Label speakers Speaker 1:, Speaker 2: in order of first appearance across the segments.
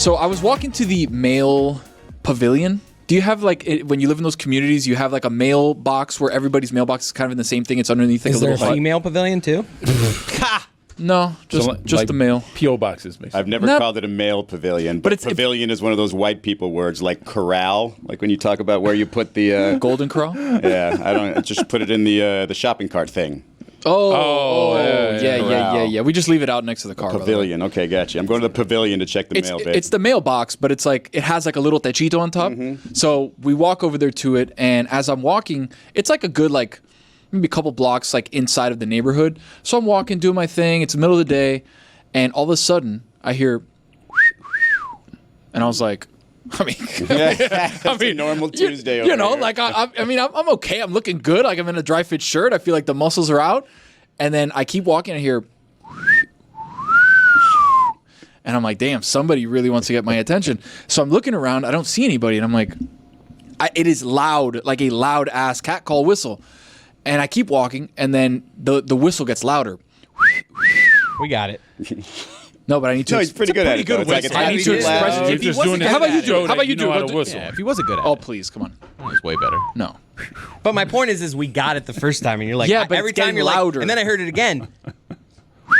Speaker 1: So I was walking to the mail pavilion. Do you have when you live in those communities, you have like a mailbox where everybody's mailbox is kind of in the same thing? It's underneath like
Speaker 2: Is
Speaker 1: a
Speaker 2: there
Speaker 1: little
Speaker 2: a female pavilion too?
Speaker 1: No, just
Speaker 3: like
Speaker 1: the mail.
Speaker 3: P.O. boxes, basically.
Speaker 4: I've never called it a male pavilion, but pavilion is one of those white people words like corral, like when you talk about where you put the
Speaker 1: golden corral.
Speaker 4: Yeah, I just put it in the shopping cart thing.
Speaker 1: Yeah. We just leave it out next to the car.
Speaker 4: Pavilion. Okay, gotcha. I'm going to the pavilion to check the mail.
Speaker 1: It's the mailbox, but it's like it has like a little techito on top. So we walk over there to it, and as I'm walking, it's like a good maybe a couple blocks like inside of the neighborhood. So I'm walking, doing my thing. It's the middle of the day, and all of a sudden I hear, and I was like,
Speaker 4: That's a normal Tuesday.
Speaker 1: I'm okay. I'm looking good. Like I'm in a dry fit shirt. I feel like the muscles are out, and then I keep walking. And I hear, and I'm like, damn, somebody really wants to get my attention. So I'm looking around. I don't see anybody, and I'm like, it is loud, like a loud ass cat call whistle. And I keep walking, and then the whistle gets louder.
Speaker 2: We got it.
Speaker 4: No, but I need to. No, he's pretty good at it.
Speaker 1: I need to express it. How about you do it? How about you do it?
Speaker 2: Yeah, if he wasn't good at it.
Speaker 1: Oh, please, come on.
Speaker 5: That was way better.
Speaker 1: No.
Speaker 2: But my point is we got it the first time, and you're like,
Speaker 1: yeah, but
Speaker 2: every time you're
Speaker 1: louder.
Speaker 2: like, and then I heard it again.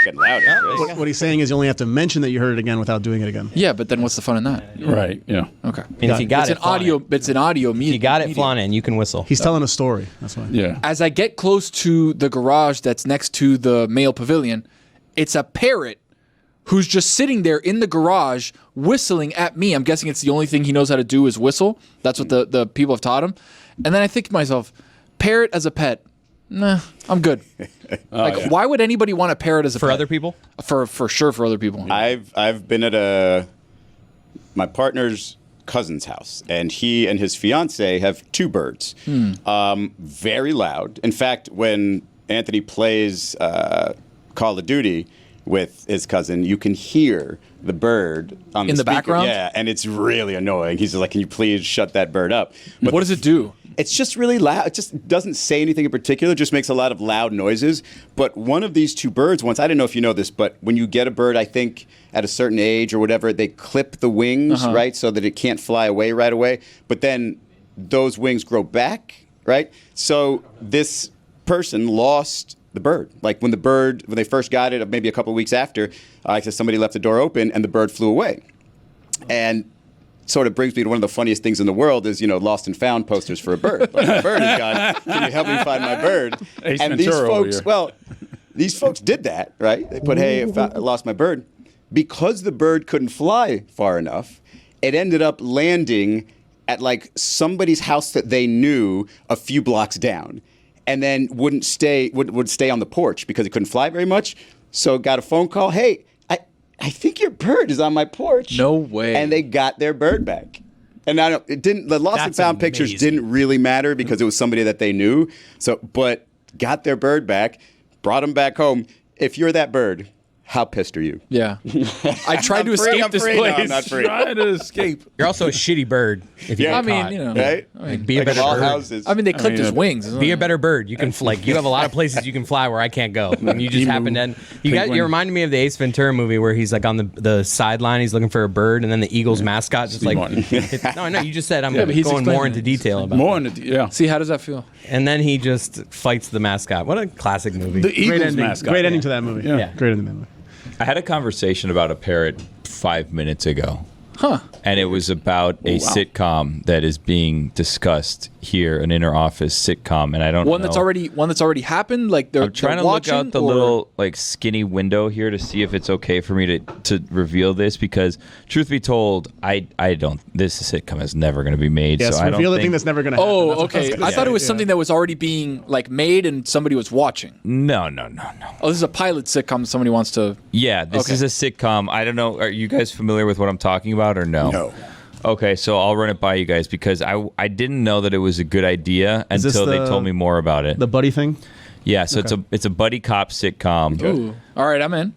Speaker 4: Getting louder.
Speaker 6: What he's saying is you only have to mention that you heard it again without doing it again.
Speaker 1: Yeah, but then what's the fun in that?
Speaker 3: Right. Yeah.
Speaker 1: Okay.
Speaker 2: And if you got
Speaker 1: it's an audio medium.
Speaker 2: You got it, Flana, and you can whistle.
Speaker 6: He's telling a story. That's why.
Speaker 3: Yeah.
Speaker 1: As I get close to the garage that's next to the mail pavilion, it's a parrot who's just sitting there in the garage whistling at me. I'm guessing it's the only thing he knows how to do is whistle. That's what the people have taught him. And then I think to myself, parrot as a pet, nah, I'm good. Why would anybody want a parrot as a pet?
Speaker 2: For other people?
Speaker 1: For sure, for other people.
Speaker 4: I've been at my partner's cousin's house, and he and his fiance have two birds. Very loud. In fact, when Anthony plays Call of Duty with his cousin, you can hear the bird on
Speaker 1: in the
Speaker 4: speaker.
Speaker 1: background.
Speaker 4: Yeah, and it's really annoying. He's like, "Can you please shut that bird up?" But
Speaker 1: what does it do?
Speaker 4: It's just really loud. It just doesn't say anything in particular. It just makes a lot of loud noises. But one of these two birds once, I don't know if you know this, but when you get a bird, I think at a certain age or whatever, they clip the wings, right, so that it can't fly away right away. But then those wings grow back, right? So this person lost the bird. Like when they first got it, maybe a couple of weeks after, somebody left the door open and the bird flew away. And sort of brings me to one of the funniest things in the world is, lost and found posters for a bird. Like, the bird is gone. Can you help me find my bird?
Speaker 3: Ace
Speaker 4: and
Speaker 3: Ventura
Speaker 4: these folks did that, right? They put, hey, I lost my bird. Because the bird couldn't fly far enough, it ended up landing at like somebody's house that they knew a few blocks down. And then would stay on the porch because it couldn't fly very much. So got a phone call. Hey, I think your bird is on my porch.
Speaker 1: No way.
Speaker 4: And they got their bird back. And the lost and found pictures didn't really matter because it was somebody that they knew. But got their bird back, brought them back home. If you're that bird, how pissed are you?
Speaker 1: Yeah. I tried to escape this place.
Speaker 4: No, I'm not free.
Speaker 3: Trying to escape.
Speaker 2: You're also a shitty bird if you get caught.
Speaker 4: Right?
Speaker 2: Be a better bird.
Speaker 4: Houses.
Speaker 1: They clipped his wings.
Speaker 2: Be a better bird. You can you have a lot of places you can fly where I can't go. And you just happen to. You reminded me of the Ace Ventura movie where he's like on the sideline, he's looking for a bird, and then the Eagles mascot just like. No, I know. You just said I'm going more into detail about.
Speaker 3: More into yeah.
Speaker 1: See, how does that feel?
Speaker 2: And then he just fights the mascot. What a classic movie.
Speaker 3: The Eagles mascot.
Speaker 6: Great ending to that movie.
Speaker 2: Yeah.
Speaker 6: Great ending to that movie.
Speaker 5: I had a conversation about a parrot 5 minutes ago.
Speaker 1: Huh.
Speaker 5: And it was about a sitcom that is being discussed here, an inner office sitcom, and I don't know.
Speaker 1: One that's already happened. Like
Speaker 5: I'm trying to look out the little skinny window here to see if it's okay for me to reveal this because, truth be told, I don't. This sitcom is never going to be made.
Speaker 6: Yes,
Speaker 5: so I
Speaker 6: reveal
Speaker 5: don't
Speaker 6: the thing that's never going to happen.
Speaker 1: Oh, okay. I thought it was something that was already being made and somebody was watching.
Speaker 5: No.
Speaker 1: Oh, this is a pilot sitcom. Somebody wants to.
Speaker 5: Yeah, this is a sitcom. I don't know. Are you guys familiar with what I'm talking about or no?
Speaker 4: No.
Speaker 5: Okay, so I'll run it by you guys because I didn't know that it was a good idea until they told me more about it.
Speaker 6: The buddy thing?
Speaker 5: Yeah, so it's a buddy cop sitcom.
Speaker 1: Ooh. All right, I'm in.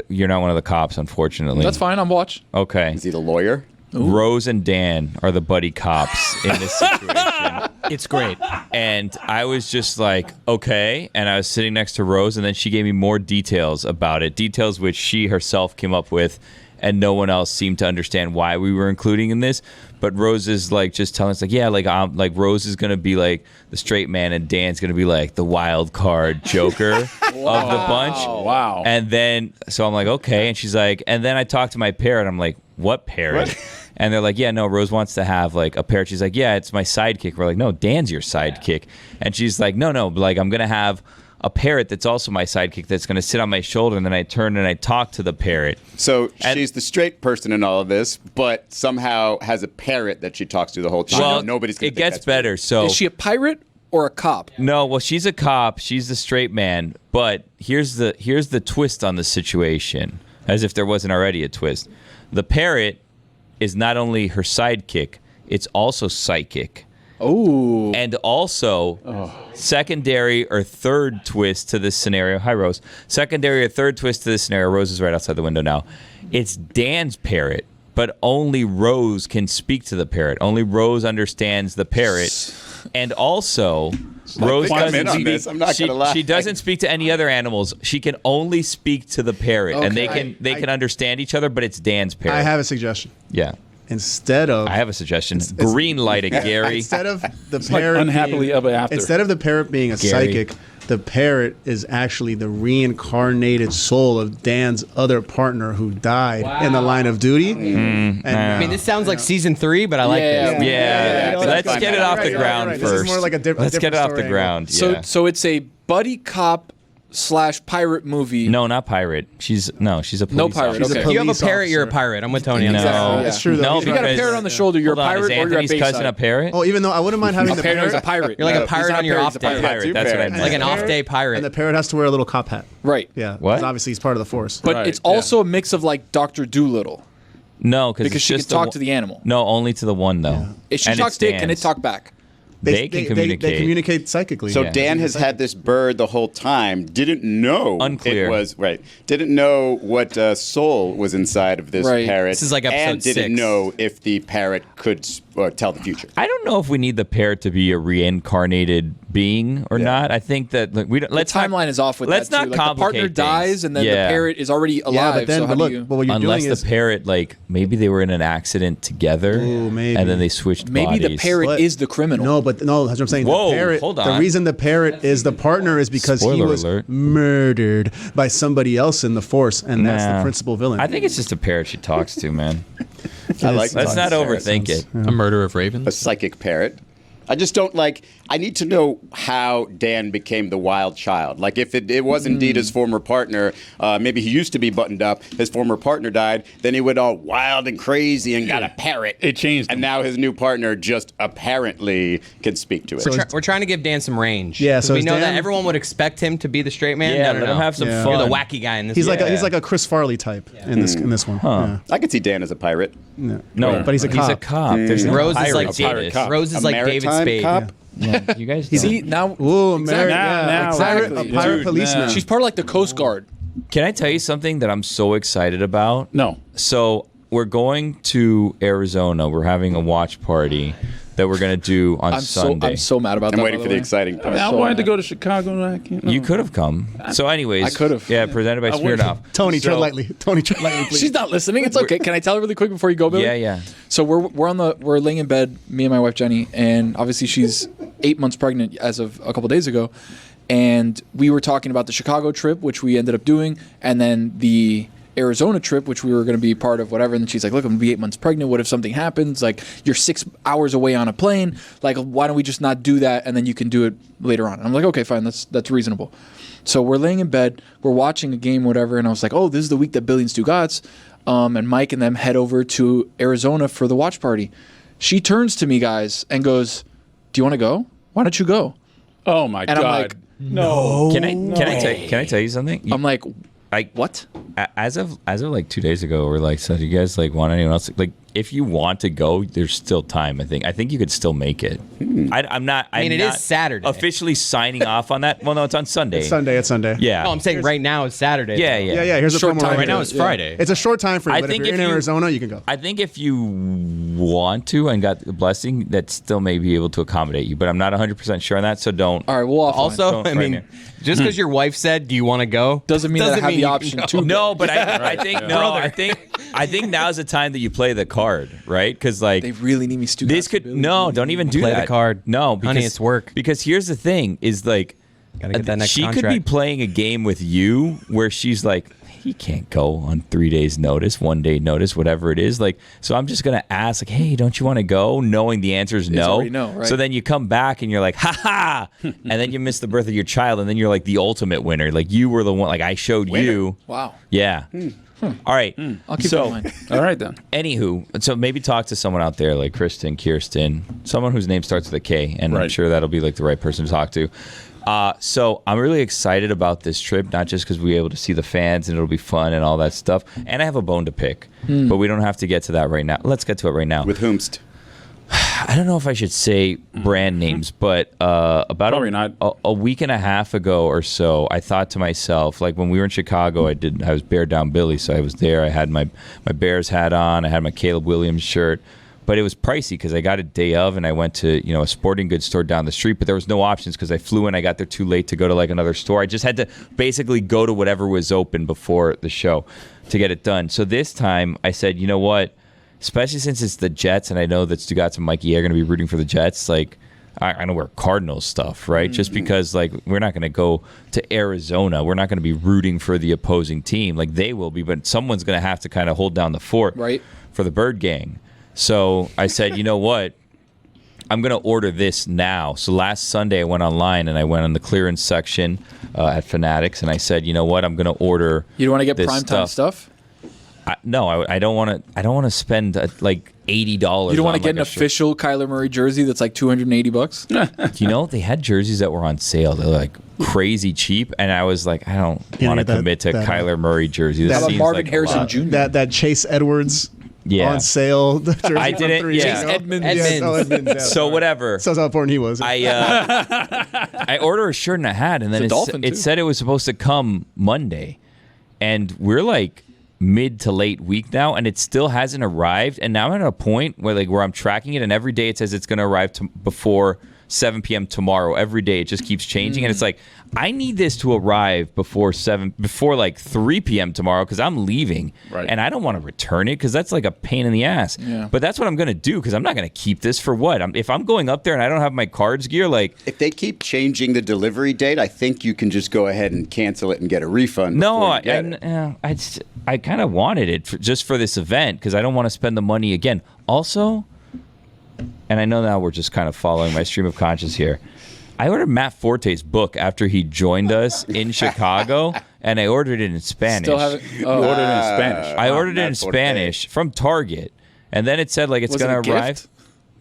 Speaker 5: You're not one of the cops, unfortunately.
Speaker 1: That's fine. I'm watching.
Speaker 5: Okay.
Speaker 4: Is he the lawyer?
Speaker 5: Ooh. Rose and Dan are the buddy cops in this situation.
Speaker 2: It's great.
Speaker 5: And I was just like, okay. And I was sitting next to Rose, and then she gave me more details about it, details which she herself came up with. and no one else seemed to understand why we were including in this. But Rose is like just telling us like, yeah, like Rose is gonna be like the straight man, and Dan's gonna be like the wild card Joker of the bunch.
Speaker 3: Wow.
Speaker 5: And then so I'm like, okay, and she's like, and then I talked to my parrot. I'm like, what parrot? And they're like, yeah, no, Rose wants to have like a parrot. She's like, yeah, it's my sidekick. We're like, no, Dan's your sidekick. And she's like, no, like I'm gonna have a parrot that's also my sidekick that's going to sit on my shoulder, and then I turn and I talk to the parrot.
Speaker 4: So she's the straight person in all of this, but somehow has a parrot that she talks to the whole time.
Speaker 5: Well,
Speaker 4: Nobody's gonna
Speaker 5: it gets better. So
Speaker 1: Is she a pirate or a cop?
Speaker 5: no, well, she's a cop. She's the straight man. But here's the twist on the situation, as if there wasn't already a twist. The parrot is not only her sidekick; it's also psychic.
Speaker 1: Oh.
Speaker 5: And also, secondary or third twist to this scenario. Hi, Rose. Secondary or third twist to this scenario. Rose is right outside the window now. It's Dan's parrot, but only Rose can speak to the parrot. Only Rose understands the parrot. And also, Rose doesn't speak.
Speaker 4: I'm not gonna lie.
Speaker 5: She doesn't speak to any other animals. She can only speak to the parrot, and they can understand each other. But it's Dan's parrot.
Speaker 6: I have a suggestion.
Speaker 5: Yeah.
Speaker 6: Instead of
Speaker 5: I have a suggestion. Green lighting, Gary.
Speaker 6: instead of the
Speaker 3: Like
Speaker 6: parrot
Speaker 3: unhappily ever after.
Speaker 6: instead of the parrot being a
Speaker 5: Gary.
Speaker 6: psychic, the parrot is actually the reincarnated soul of Dan's other partner who died in the line of duty. And,
Speaker 2: I mean, this sounds like season 3, but I like this.
Speaker 5: Yeah,
Speaker 6: Yeah,
Speaker 5: let's
Speaker 6: that's
Speaker 5: get it
Speaker 6: fine.
Speaker 5: off
Speaker 6: Right,
Speaker 5: the
Speaker 6: right,
Speaker 5: ground
Speaker 6: right.
Speaker 5: first.
Speaker 6: This is more like a
Speaker 5: Let's get it off the
Speaker 6: different
Speaker 5: ground.
Speaker 1: So
Speaker 5: Yeah.
Speaker 1: so it's a buddy cop / pirate movie.
Speaker 5: No, not pirate. She's a police
Speaker 1: No pirate,
Speaker 5: officer.
Speaker 1: okay.
Speaker 2: If you have a
Speaker 6: Police
Speaker 2: parrot, you're a
Speaker 6: officer.
Speaker 2: pirate. I'm with Tony on
Speaker 5: No,
Speaker 2: that.
Speaker 1: Exactly, yeah.
Speaker 6: It's true, though.
Speaker 5: No,
Speaker 6: He's
Speaker 1: If you got a
Speaker 5: because-
Speaker 1: parrot on the shoulder, you're
Speaker 5: Hold
Speaker 1: a
Speaker 5: on,
Speaker 1: pirate
Speaker 5: is
Speaker 1: or you're a
Speaker 5: Anthony's cousin a
Speaker 1: Bayside.
Speaker 5: parrot?
Speaker 6: Oh, even though I wouldn't mind having the
Speaker 1: Apparently he's a
Speaker 6: parrot.
Speaker 1: pirate.
Speaker 2: You're like a
Speaker 1: He's
Speaker 2: pirate
Speaker 1: not
Speaker 2: on your
Speaker 1: parrot,
Speaker 2: off
Speaker 1: he's a
Speaker 2: day.
Speaker 1: pirate.
Speaker 5: Pirate. That's what I meant.
Speaker 2: Like an off-day
Speaker 6: And the
Speaker 2: pirate.
Speaker 6: parrot has to wear a little cop hat.
Speaker 1: Right.
Speaker 6: Yeah.
Speaker 5: What?
Speaker 6: 'Cause obviously he's part of the force.
Speaker 1: But
Speaker 3: Right,
Speaker 1: it's also a mix of like Dr. Dolittle.
Speaker 5: No,
Speaker 1: Because
Speaker 5: it's
Speaker 1: she can
Speaker 5: just
Speaker 1: talk to the animal.
Speaker 5: No, only to the one though.
Speaker 1: If she
Speaker 5: And
Speaker 1: talks
Speaker 5: it's
Speaker 1: to it, can it
Speaker 5: Dan's.
Speaker 1: talk back?
Speaker 5: They can communicate.
Speaker 6: They communicate psychically.
Speaker 4: So
Speaker 5: Yeah.
Speaker 4: Dan has had this bird the whole time. Didn't know
Speaker 5: Unclear.
Speaker 4: it was right. Didn't know what soul was inside of this
Speaker 1: Right.
Speaker 4: parrot.
Speaker 2: This is like episode
Speaker 4: and didn't
Speaker 2: 6.
Speaker 4: know if the parrot could tell the future.
Speaker 5: I don't know if we need the parrot to be a reincarnated being or
Speaker 4: Yeah.
Speaker 5: not. I think that like, we don't. Let's
Speaker 1: The
Speaker 5: not-
Speaker 1: timeline is off with
Speaker 5: let's
Speaker 1: that,
Speaker 5: not
Speaker 1: too. Like, the partner
Speaker 5: complicate
Speaker 1: dies,
Speaker 5: things.
Speaker 1: and then
Speaker 5: Yeah.
Speaker 1: the parrot is already alive.
Speaker 6: yeah, but then
Speaker 1: so how
Speaker 6: but
Speaker 1: do
Speaker 6: look,
Speaker 1: you...
Speaker 6: but what you're
Speaker 5: Unless
Speaker 6: doing
Speaker 5: the
Speaker 6: is
Speaker 5: parrot, like maybe they were in an accident together,
Speaker 6: Ooh, maybe.
Speaker 5: and then they switched
Speaker 1: Maybe the
Speaker 5: bodies.
Speaker 1: parrot
Speaker 6: But-
Speaker 1: is the criminal.
Speaker 6: No, but no, that's what I'm saying.
Speaker 5: Whoa,
Speaker 6: the parrot,
Speaker 5: hold
Speaker 6: The
Speaker 5: on.
Speaker 6: reason the parrot is the partner is because he
Speaker 5: Spoiler
Speaker 6: was
Speaker 5: alert.
Speaker 6: murdered by somebody else in the force, and that's the
Speaker 5: Nah.
Speaker 6: principal villain.
Speaker 5: I think it's just a parrot she talks to, man.
Speaker 4: I like
Speaker 5: Let's not
Speaker 4: that.
Speaker 5: overthink it.
Speaker 2: A murder of
Speaker 4: A
Speaker 2: ravens.
Speaker 4: psychic parrot. I just don't like. I need to know how Dan became the wild child. Like if it was indeed his former partner, maybe he used to be buttoned up. His former partner died. Then he went all wild and crazy and got a parrot.
Speaker 3: It changed
Speaker 4: And
Speaker 3: him.
Speaker 4: now his new partner just apparently can speak to it.
Speaker 6: So
Speaker 2: We're trying to give Dan some range.
Speaker 6: Yeah,
Speaker 2: 'Cause
Speaker 6: so
Speaker 2: we
Speaker 6: is
Speaker 2: know that
Speaker 6: Dan-
Speaker 2: everyone would expect him to be the straight man.
Speaker 5: Yeah,
Speaker 2: no,
Speaker 5: let him have some
Speaker 6: Yeah.
Speaker 5: fun.
Speaker 2: You're the wacky guy in this.
Speaker 6: he's like
Speaker 5: Yeah.
Speaker 6: he's like a Chris Farley type in this one. Yeah.
Speaker 4: I could see Dan as a pirate.
Speaker 5: No,
Speaker 6: But he's a
Speaker 5: He's a
Speaker 6: cop.
Speaker 5: cop. There's no
Speaker 2: Rose is
Speaker 5: pirate
Speaker 2: like
Speaker 5: in
Speaker 3: pirate
Speaker 2: David.
Speaker 3: cop.
Speaker 2: Rose is
Speaker 4: A
Speaker 2: like David
Speaker 4: maritime
Speaker 2: Spade.
Speaker 4: cop?
Speaker 5: Yeah, you guys.
Speaker 1: See, now...
Speaker 6: Ooh,
Speaker 1: Exactly.
Speaker 3: Now,
Speaker 6: a pirate,
Speaker 1: exactly.
Speaker 6: a pirate
Speaker 3: Dude,
Speaker 6: policeman.
Speaker 3: now.
Speaker 1: She's part of like the Coast Guard.
Speaker 5: Can I tell you something that I'm so excited about?
Speaker 3: No.
Speaker 5: So we're going to Arizona. We're having a watch party that we're gonna do on Sunday.
Speaker 1: I'm so mad about
Speaker 4: I'm
Speaker 1: that.
Speaker 4: waiting
Speaker 1: by
Speaker 4: for the
Speaker 1: way.
Speaker 4: exciting part.
Speaker 3: I wanted to go to Chicago and I can't.
Speaker 5: You could have come. So, anyways,
Speaker 1: I could've.
Speaker 5: Yeah, presented by Spirit Off.
Speaker 6: Tony, tread
Speaker 5: So-
Speaker 6: lightly. Tony, tread lightly, please.
Speaker 1: She's not listening. It's okay. Can I tell her really quick before you go, Billy?
Speaker 5: Yeah, yeah.
Speaker 1: So we're laying in bed, me and my wife Jenny, and obviously she's 8 months pregnant as of a couple days ago, and we were talking about the Chicago trip, which we ended up doing, and then the Arizona trip, which we were going to be part of, whatever. And then she's like, "Look, I'm gonna be 8 months pregnant. What if something happens? Like, you're 6 hours away on a plane. Like, why don't we just not do that, and then you can do it later on?" And I'm like, "Okay, fine. That's reasonable." So we're laying in bed, we're watching a game, whatever, and I was like, "Oh, this is the week that Billy and Stugotz and Mike and them head over to Arizona for the watch party." She turns to me, guys, and goes, "Do you want to go? Why don't you go?"
Speaker 3: Oh my
Speaker 1: And I'm
Speaker 3: God.
Speaker 1: like,
Speaker 3: no.
Speaker 5: Can I tell you something?
Speaker 1: I'm like,
Speaker 5: I
Speaker 1: "What?"
Speaker 5: as of like 2 days ago, we're like, so do you guys like want anyone else? Like, if you want to go, there's still time. I think you could still make it. I'm not.
Speaker 2: I mean, it is Saturday.
Speaker 5: Officially signing off on that. Well, no, it's on Sunday.
Speaker 6: It's Sunday.
Speaker 5: Yeah.
Speaker 2: No, I'm saying right now is Saturday.
Speaker 5: Yeah.
Speaker 6: Here's a
Speaker 1: Short
Speaker 6: promo
Speaker 1: time.
Speaker 6: right
Speaker 1: Right
Speaker 6: now.
Speaker 1: now
Speaker 6: It's
Speaker 1: it's
Speaker 2: Friday.
Speaker 6: It's a short time frame,
Speaker 5: I
Speaker 6: but
Speaker 5: think
Speaker 6: if you're
Speaker 5: if
Speaker 6: in
Speaker 5: you-
Speaker 6: Arizona, you can go.
Speaker 5: I think if you want to and got the blessing, that still may be able to accommodate you. But I'm not 100% sure on that, so don't.
Speaker 1: All right, we'll offline.
Speaker 2: Also,
Speaker 5: Don't
Speaker 2: I
Speaker 5: right
Speaker 2: mean,
Speaker 5: here.
Speaker 2: just because your wife said, "Do you want to go?"
Speaker 1: doesn't mean that I have the
Speaker 2: you
Speaker 1: option
Speaker 2: can
Speaker 1: to.
Speaker 2: go.
Speaker 5: No, but I think I think now's the time that you play the card, right? Because like
Speaker 1: They really need me Stugotz.
Speaker 5: this could don't even do
Speaker 2: Play
Speaker 5: that.
Speaker 2: the card.
Speaker 5: No, because,
Speaker 2: Honey, it's work.
Speaker 5: Because here's the thing: is like
Speaker 2: Gotta get that next
Speaker 5: she could be
Speaker 2: contract.
Speaker 5: playing a game with you where she's like, he can't go on 3 days' notice, 1 day notice, whatever it is. Like, so I'm just gonna ask, like, hey, don't you want to go? Knowing the answer is no.
Speaker 1: already no, right?
Speaker 5: So then you come back and you're like, ha ha, and then you miss the birth of your child, and then you're like the ultimate winner. Like you were the one. Like I showed you.
Speaker 1: Wow.
Speaker 5: Yeah. All right.
Speaker 1: I'll keep that in mind.
Speaker 3: All right then.
Speaker 5: Anywho, so maybe talk to someone out there like Kristen, Kirsten, someone whose name starts with a K, and I'm
Speaker 3: Right.
Speaker 5: sure that'll be like the right person to talk to. So I'm really excited about this trip, not just because we'll be able to see the fans and it'll be fun and all that stuff. And I have a bone to pick, but we don't have to get to that right now. Let's get to it right now.
Speaker 4: With whomst?
Speaker 5: I don't know if I should say brand names, but about
Speaker 3: Probably not.
Speaker 5: a week and a half ago or so, I thought to myself, like when we were in Chicago, I was Bear Down Billy, so I was there. I had my Bears hat on. I had my Caleb Williams shirt. But it was pricey because I got it day of, and I went to a sporting goods store down the street. But there was no options because I flew in. I got there too late to go to like another store. I just had to basically go to whatever was open before the show to get it done. So this time I said, you know what? Especially since it's the Jets, and I know that Stugotz and Mikey are going to be rooting for the Jets. Like I don't wear Cardinals stuff, right? Just because like we're not going to go to Arizona. We're not going to be rooting for the opposing team. Like they will be, but someone's going to have to kind of hold down the fort
Speaker 1: Right.
Speaker 5: for the Bird Gang. So I said, you know what? I'm going to order this now. So last Sunday I went online and I went on the clearance section at Fanatics, and I said, you know what? I'm going to order.
Speaker 1: You don't want to get
Speaker 5: this
Speaker 1: primetime stuff?
Speaker 5: No, I don't want to. I don't want to spend like $80.
Speaker 1: You don't want to get an official Kyler Murray jersey that's like $280?
Speaker 5: You know, they had jerseys that were on sale. They're like crazy cheap, and I was like, I don't want to
Speaker 6: that-
Speaker 5: commit to
Speaker 6: that,
Speaker 5: Kyler Murray jersey. This
Speaker 1: How about
Speaker 5: seems
Speaker 1: Marvin
Speaker 5: like a
Speaker 1: Harrison
Speaker 5: lot.
Speaker 1: Jr.?
Speaker 6: That Chase Edwards
Speaker 5: Yeah.
Speaker 6: on sale jersey
Speaker 5: I
Speaker 6: from
Speaker 5: didn't-
Speaker 6: 3
Speaker 5: yeah.
Speaker 6: years
Speaker 5: Chase
Speaker 6: ago.
Speaker 1: Edmonds.
Speaker 6: Yes, oh, Edmonds, yeah,
Speaker 5: So
Speaker 6: sorry.
Speaker 5: whatever.
Speaker 6: So that's how important he was.
Speaker 5: I ordered a shirt and a hat, and then
Speaker 1: It's a dolphin,
Speaker 5: it
Speaker 1: too.
Speaker 5: said it was supposed to come Monday, and we're like mid to late week now, and it still hasn't arrived. And now I'm at a point where I'm tracking it, and every day it says it's going to arrive before 7 p.m. tomorrow. Every day it just keeps changing, and it's like I need this to arrive before 3 p.m. tomorrow because I'm leaving,
Speaker 3: Right.
Speaker 5: and I don't want to return it because that's like a pain in the ass.
Speaker 1: Yeah.
Speaker 5: But that's what I'm going to do because I'm not going to keep this for what? If I'm going up there and I don't have my cards gear, like.
Speaker 4: If they keep changing the delivery date, I think you can just go ahead and cancel it and get a refund.
Speaker 5: No,
Speaker 4: before you get it.
Speaker 5: I kind of wanted it just for this event because I don't want to spend the money again. Also, and I know now we're just kind of following my stream of conscience here. I ordered Matt Forte's book after he joined us in Chicago, and I ordered it in Spanish.
Speaker 1: Still haven't.
Speaker 3: You ordered it in Spanish.
Speaker 5: I ordered it in
Speaker 4: Matt Forte.
Speaker 5: Spanish from Target, and then it said like it's
Speaker 1: Was it
Speaker 5: going
Speaker 1: a
Speaker 5: to arrive.
Speaker 1: gift?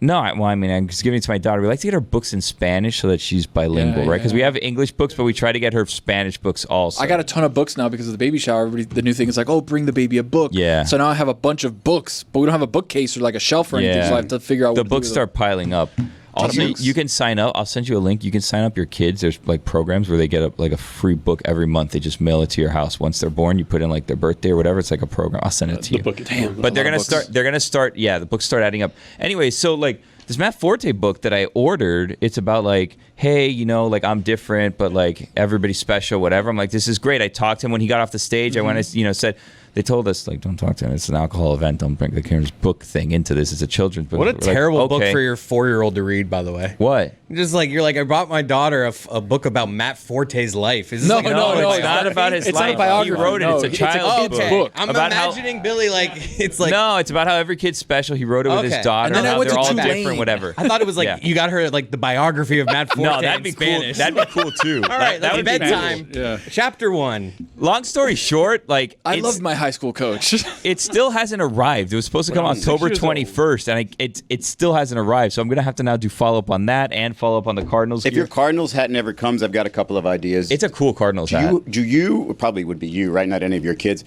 Speaker 5: No, I'm just giving it to my daughter. We like to get her books in Spanish so that she's bilingual,
Speaker 1: Yeah,
Speaker 5: right? Because
Speaker 1: yeah.
Speaker 5: we have English books, but we try to get her Spanish books also.
Speaker 1: I got a ton of books now because of the baby shower. The new thing is like, oh, bring the baby a book.
Speaker 5: Yeah.
Speaker 1: So now I have a bunch of books, but we don't have a bookcase or like a shelf or anything. So I have to figure out
Speaker 5: the
Speaker 1: what to do
Speaker 5: books
Speaker 1: with
Speaker 5: start piling up. Also,
Speaker 1: books.
Speaker 5: you can sign up. I'll send you a link. You can sign up your kids. There's like programs where they get a free book every month. They just mail it to your house once they're born. You put in like their birthday or whatever. It's like a program. I'll send it to
Speaker 3: The
Speaker 5: you.
Speaker 3: book. Damn.
Speaker 5: But they're gonna start. They're gonna start. Yeah, the books start adding up. Anyway, so like this Matt Forte book that I ordered, it's about like, hey, like I'm different, but like everybody's special, whatever. I'm like, this is great. I talked to him when he got off the stage. I went, said. They told us, like, don't talk to him. It's an alcohol event. Don't bring the Karen's book thing into this. It's a children's book.
Speaker 2: What a
Speaker 5: We're like,
Speaker 2: terrible book
Speaker 5: okay.
Speaker 2: for your 4-year-old to read, by the way.
Speaker 5: What?
Speaker 2: Just like you're like, I brought my daughter a book about Matt Forte's life. Is this
Speaker 1: No,
Speaker 2: like an
Speaker 1: no,
Speaker 5: No,
Speaker 1: no,
Speaker 5: it's not about his
Speaker 1: It's not a
Speaker 5: life.
Speaker 1: biography.
Speaker 5: He wrote it.
Speaker 1: No,
Speaker 5: It's a
Speaker 1: it's a
Speaker 5: child's
Speaker 1: kid's
Speaker 5: book.
Speaker 1: book.
Speaker 2: I'm
Speaker 5: About how-
Speaker 2: imagining Billy like it's like
Speaker 5: no, it's about how every kid's special. He wrote it with his
Speaker 2: Okay.
Speaker 5: daughter.
Speaker 2: And then I
Speaker 5: how
Speaker 2: went
Speaker 5: they're
Speaker 2: to
Speaker 5: all
Speaker 2: Tulane.
Speaker 5: different, whatever.
Speaker 2: I thought it was like
Speaker 5: Yeah.
Speaker 2: you got her like the biography of Matt Forte
Speaker 5: No, that'd
Speaker 2: in
Speaker 5: be
Speaker 2: Spanish.
Speaker 5: cool. That'd be cool too.
Speaker 2: All right,
Speaker 5: that
Speaker 2: like
Speaker 5: would be
Speaker 2: bedtime.
Speaker 5: cool.
Speaker 3: Yeah.
Speaker 2: Chapter 1.
Speaker 5: Long story short, like
Speaker 1: I
Speaker 5: it's-
Speaker 1: loved my high school coach.
Speaker 5: It still hasn't arrived. It was supposed to come
Speaker 3: I'm 6
Speaker 5: October
Speaker 3: years old.
Speaker 5: 21st, and it still hasn't arrived. So I'm gonna have to now do follow up on that and follow up on the Cardinals.
Speaker 4: If
Speaker 5: gear.
Speaker 4: your Cardinals hat never comes, I've got a couple of ideas.
Speaker 5: It's a cool Cardinals hat.
Speaker 4: do you it probably would be you, right? Not any of your kids.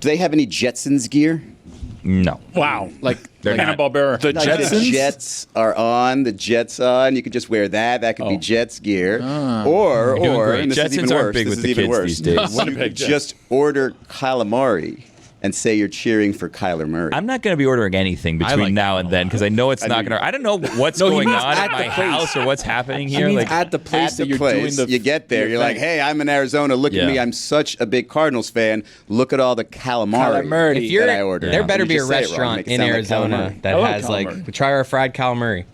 Speaker 4: Do they have any Jetsons gear?
Speaker 5: No.
Speaker 3: Wow.
Speaker 1: Like
Speaker 5: They're not.
Speaker 3: Hanna-Barbera.
Speaker 1: the
Speaker 4: Like,
Speaker 1: Jetsons.
Speaker 4: the Jets are on. The Jets on. You could just wear that. That could be Jets gear. Or,
Speaker 5: doing great.
Speaker 4: and this is
Speaker 5: Jetsons
Speaker 4: even
Speaker 5: aren't
Speaker 4: worse.
Speaker 5: big
Speaker 4: This
Speaker 5: with
Speaker 4: is
Speaker 5: the
Speaker 4: even
Speaker 5: kids
Speaker 4: worse.
Speaker 5: these days.
Speaker 4: You could just order calamari and say you're cheering for Kyler Murray.
Speaker 5: I'm not going to be ordering anything between
Speaker 7: like
Speaker 5: now and then because I know it's not going to. I don't know what's
Speaker 1: No, he
Speaker 5: going
Speaker 1: means
Speaker 5: on
Speaker 1: at
Speaker 5: at
Speaker 1: the
Speaker 5: my
Speaker 1: place.
Speaker 5: house or what's happening
Speaker 1: He
Speaker 5: here.
Speaker 1: means
Speaker 5: Like,
Speaker 1: at the place
Speaker 4: At
Speaker 1: that
Speaker 4: the
Speaker 1: you're
Speaker 4: place,
Speaker 1: doing the.
Speaker 4: you get there, you're like, hey, I'm in Arizona. Look at me. I'm such a big Cardinals fan. Look at all the calamari,
Speaker 1: Calamari.
Speaker 2: If you're,
Speaker 4: that I ordered.
Speaker 2: there better
Speaker 4: You
Speaker 2: be a
Speaker 4: just say it wrong,
Speaker 2: restaurant
Speaker 4: make it
Speaker 2: in
Speaker 4: sound like
Speaker 2: Arizona
Speaker 4: calamari.
Speaker 2: that
Speaker 3: I love
Speaker 2: has like
Speaker 3: calamari.
Speaker 2: try our fried calamari.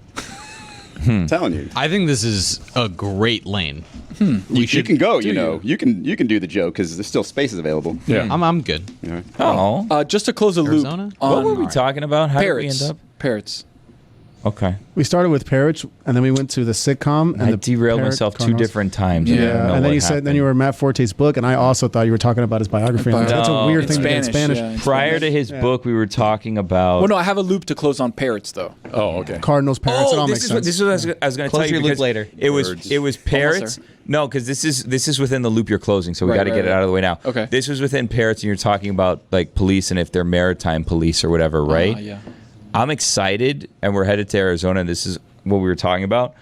Speaker 4: I'm telling you.
Speaker 7: I think this is a great lane.
Speaker 4: You can go, you know. You can do the joke because there's still spaces available.
Speaker 3: Yeah.
Speaker 7: I'm good.
Speaker 5: oh,
Speaker 1: Just to close the loop
Speaker 7: Arizona?
Speaker 1: on
Speaker 5: what were we talking about? How did we
Speaker 1: parrots.
Speaker 5: end up?
Speaker 1: Parrots.
Speaker 5: Okay.
Speaker 6: We started with Parrots, and then we went to the sitcom. And
Speaker 5: I
Speaker 6: the
Speaker 5: derailed
Speaker 6: Parrot
Speaker 5: myself two
Speaker 6: Cardinals.
Speaker 5: different times. I don't know
Speaker 6: Yeah, and then
Speaker 5: what
Speaker 6: you said
Speaker 5: happened.
Speaker 6: then you were Matt Forte's book, and I also thought you were talking about his biography. I'm like, that's a
Speaker 5: No,
Speaker 6: weird
Speaker 5: in
Speaker 6: thing to get in
Speaker 1: Spanish,
Speaker 6: Spanish.
Speaker 1: yeah.
Speaker 5: Prior to his book, we were talking about.
Speaker 1: Well, no, I have a loop to close on parrots though.
Speaker 3: Oh, okay.
Speaker 6: Cardinals, Parrots, it all
Speaker 5: this
Speaker 6: makes
Speaker 5: is
Speaker 6: sense.
Speaker 5: what, this is what I was going to
Speaker 2: Close
Speaker 5: tell you
Speaker 2: your loop
Speaker 5: because
Speaker 2: later.
Speaker 5: It was parrots.
Speaker 1: there.
Speaker 5: No, because this is within the loop you're closing, so we
Speaker 1: Right,
Speaker 5: got to
Speaker 1: right,
Speaker 5: get it
Speaker 1: right.
Speaker 5: out of the way now.
Speaker 1: Okay.
Speaker 5: This was within parrots, and you're talking about like police and if they're maritime police or whatever, right?
Speaker 1: Yeah.
Speaker 5: I'm excited, and we're headed to Arizona. And this is what we were talking about.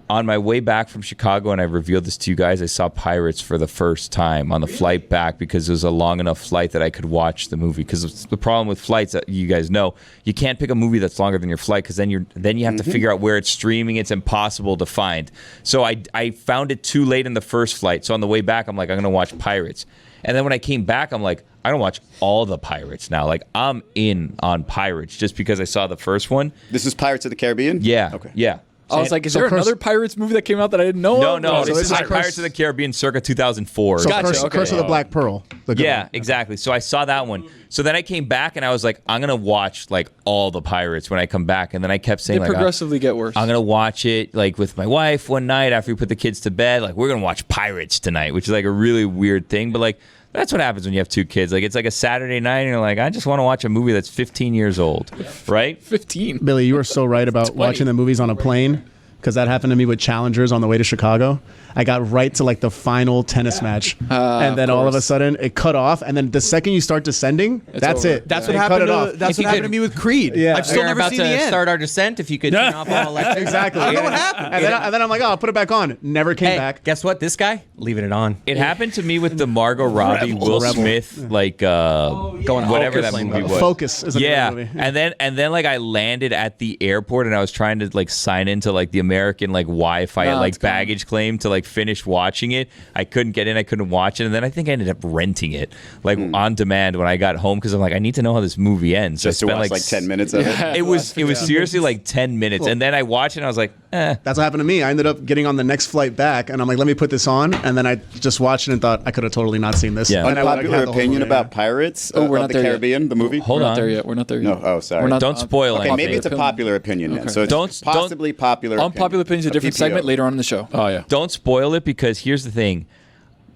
Speaker 5: On my way back from Chicago, and I revealed this to you guys, I saw Pirates for the first time on the flight back because it was a long enough flight that I could watch the movie. Because the problem with flights, that you guys know, you can't pick a movie that's longer than your flight because then you have to figure out where it's streaming. It's impossible to find. So I found it too late in the first flight. So on the way back, I'm like, I'm going to watch Pirates. And then when I came back, I'm like, I'm going to watch all the Pirates now. Like, I'm in on Pirates just because I saw the first one.
Speaker 4: This is Pirates of the Caribbean?
Speaker 5: Yeah.
Speaker 4: Okay.
Speaker 5: Yeah.
Speaker 1: I was like, is
Speaker 6: So
Speaker 1: there
Speaker 6: Curse-
Speaker 1: another Pirates movie that came out that I didn't know
Speaker 5: No,
Speaker 1: of?
Speaker 5: no.
Speaker 6: so
Speaker 5: This
Speaker 6: it's
Speaker 5: is
Speaker 6: like
Speaker 5: like Pirates of the Caribbean circa 2004.
Speaker 6: So
Speaker 1: Gotcha,
Speaker 6: Curse,
Speaker 1: okay.
Speaker 6: Curse of the Black Pearl. The good
Speaker 5: Yeah,
Speaker 6: one.
Speaker 5: exactly. So I saw that one. So then I came back and I was like, I'm gonna watch like all the Pirates when I come back. And then I kept saying
Speaker 1: They
Speaker 5: like,
Speaker 1: progressively get worse.
Speaker 5: I'm gonna watch it like with my wife one night after we put the kids to bed. Like we're gonna watch Pirates tonight, which is like a really weird thing, but like that's what happens when you have two kids. Like it's like a Saturday night and you're like, I just want to watch a movie that's 15 years old, right?
Speaker 1: 15.
Speaker 6: Billy, you were so right about watching the movies on a plane because that happened to me with Challengers on the way to Chicago. I got right to like the final tennis match, and then all of a sudden it cut off. And then the second you start descending, that's
Speaker 1: over.
Speaker 6: it.
Speaker 7: That's
Speaker 6: They
Speaker 7: what
Speaker 6: cut
Speaker 7: happened.
Speaker 6: it off.
Speaker 7: That's
Speaker 2: If
Speaker 7: what
Speaker 2: you
Speaker 7: happened
Speaker 2: could-
Speaker 7: to me with Creed.
Speaker 6: Yeah.
Speaker 7: I've still
Speaker 2: We're
Speaker 7: never
Speaker 2: about
Speaker 7: seen
Speaker 2: to
Speaker 7: the end.
Speaker 2: start our descent. If you could turn off all electric.
Speaker 6: Exactly.
Speaker 7: I don't know what happened.
Speaker 6: And then I'm like, oh, I'll put it back on. Never came
Speaker 2: Hey,
Speaker 6: back.
Speaker 2: guess what? This guy leaving it on.
Speaker 5: It happened to me with the Margot Robbie, Will Smith, like
Speaker 2: Going
Speaker 5: whatever
Speaker 2: Focus.
Speaker 5: that movie was.
Speaker 6: Focus is another
Speaker 5: Yeah,
Speaker 6: movie.
Speaker 5: and then like I landed at the airport and I was trying to like sign into like the American like Wi-Fi
Speaker 1: No,
Speaker 5: like
Speaker 1: it's gone.
Speaker 5: baggage claim to like finish watching it. I couldn't get in, I couldn't watch it, and then I think I ended up renting it like on demand when I got home because I'm like I need to know how this movie ends. So
Speaker 4: Just to
Speaker 5: I spent
Speaker 4: watch like 10 minutes of it.
Speaker 5: It was seriously like 10 minutes, and then I watched it and I was like, eh.
Speaker 6: That's what happened to me. I ended up getting on the next flight back, and I'm like, let me put this on. And then I just watched it and thought I could have totally not seen this.
Speaker 5: Yeah.
Speaker 6: And I would've
Speaker 4: Unpopular
Speaker 6: had the whole
Speaker 4: opinion
Speaker 6: movie,
Speaker 4: about
Speaker 6: yeah.
Speaker 4: Pirates
Speaker 1: Oh, we're
Speaker 4: of
Speaker 1: not
Speaker 4: the
Speaker 1: there yet.
Speaker 4: Caribbean, the movie?
Speaker 5: Hold
Speaker 1: We're
Speaker 5: on.
Speaker 1: not there yet. We're not there yet.
Speaker 4: No, oh, sorry.
Speaker 1: We're not,
Speaker 5: Don't spoil
Speaker 4: Okay,
Speaker 5: anything.
Speaker 4: maybe it's a popular opinion then. So it's
Speaker 5: Don't-
Speaker 4: possibly popular
Speaker 1: Unpopular opinions, a different
Speaker 4: PPO.
Speaker 1: segment later on in the show.
Speaker 3: Oh, yeah.
Speaker 5: Don't spoil it because here's the thing.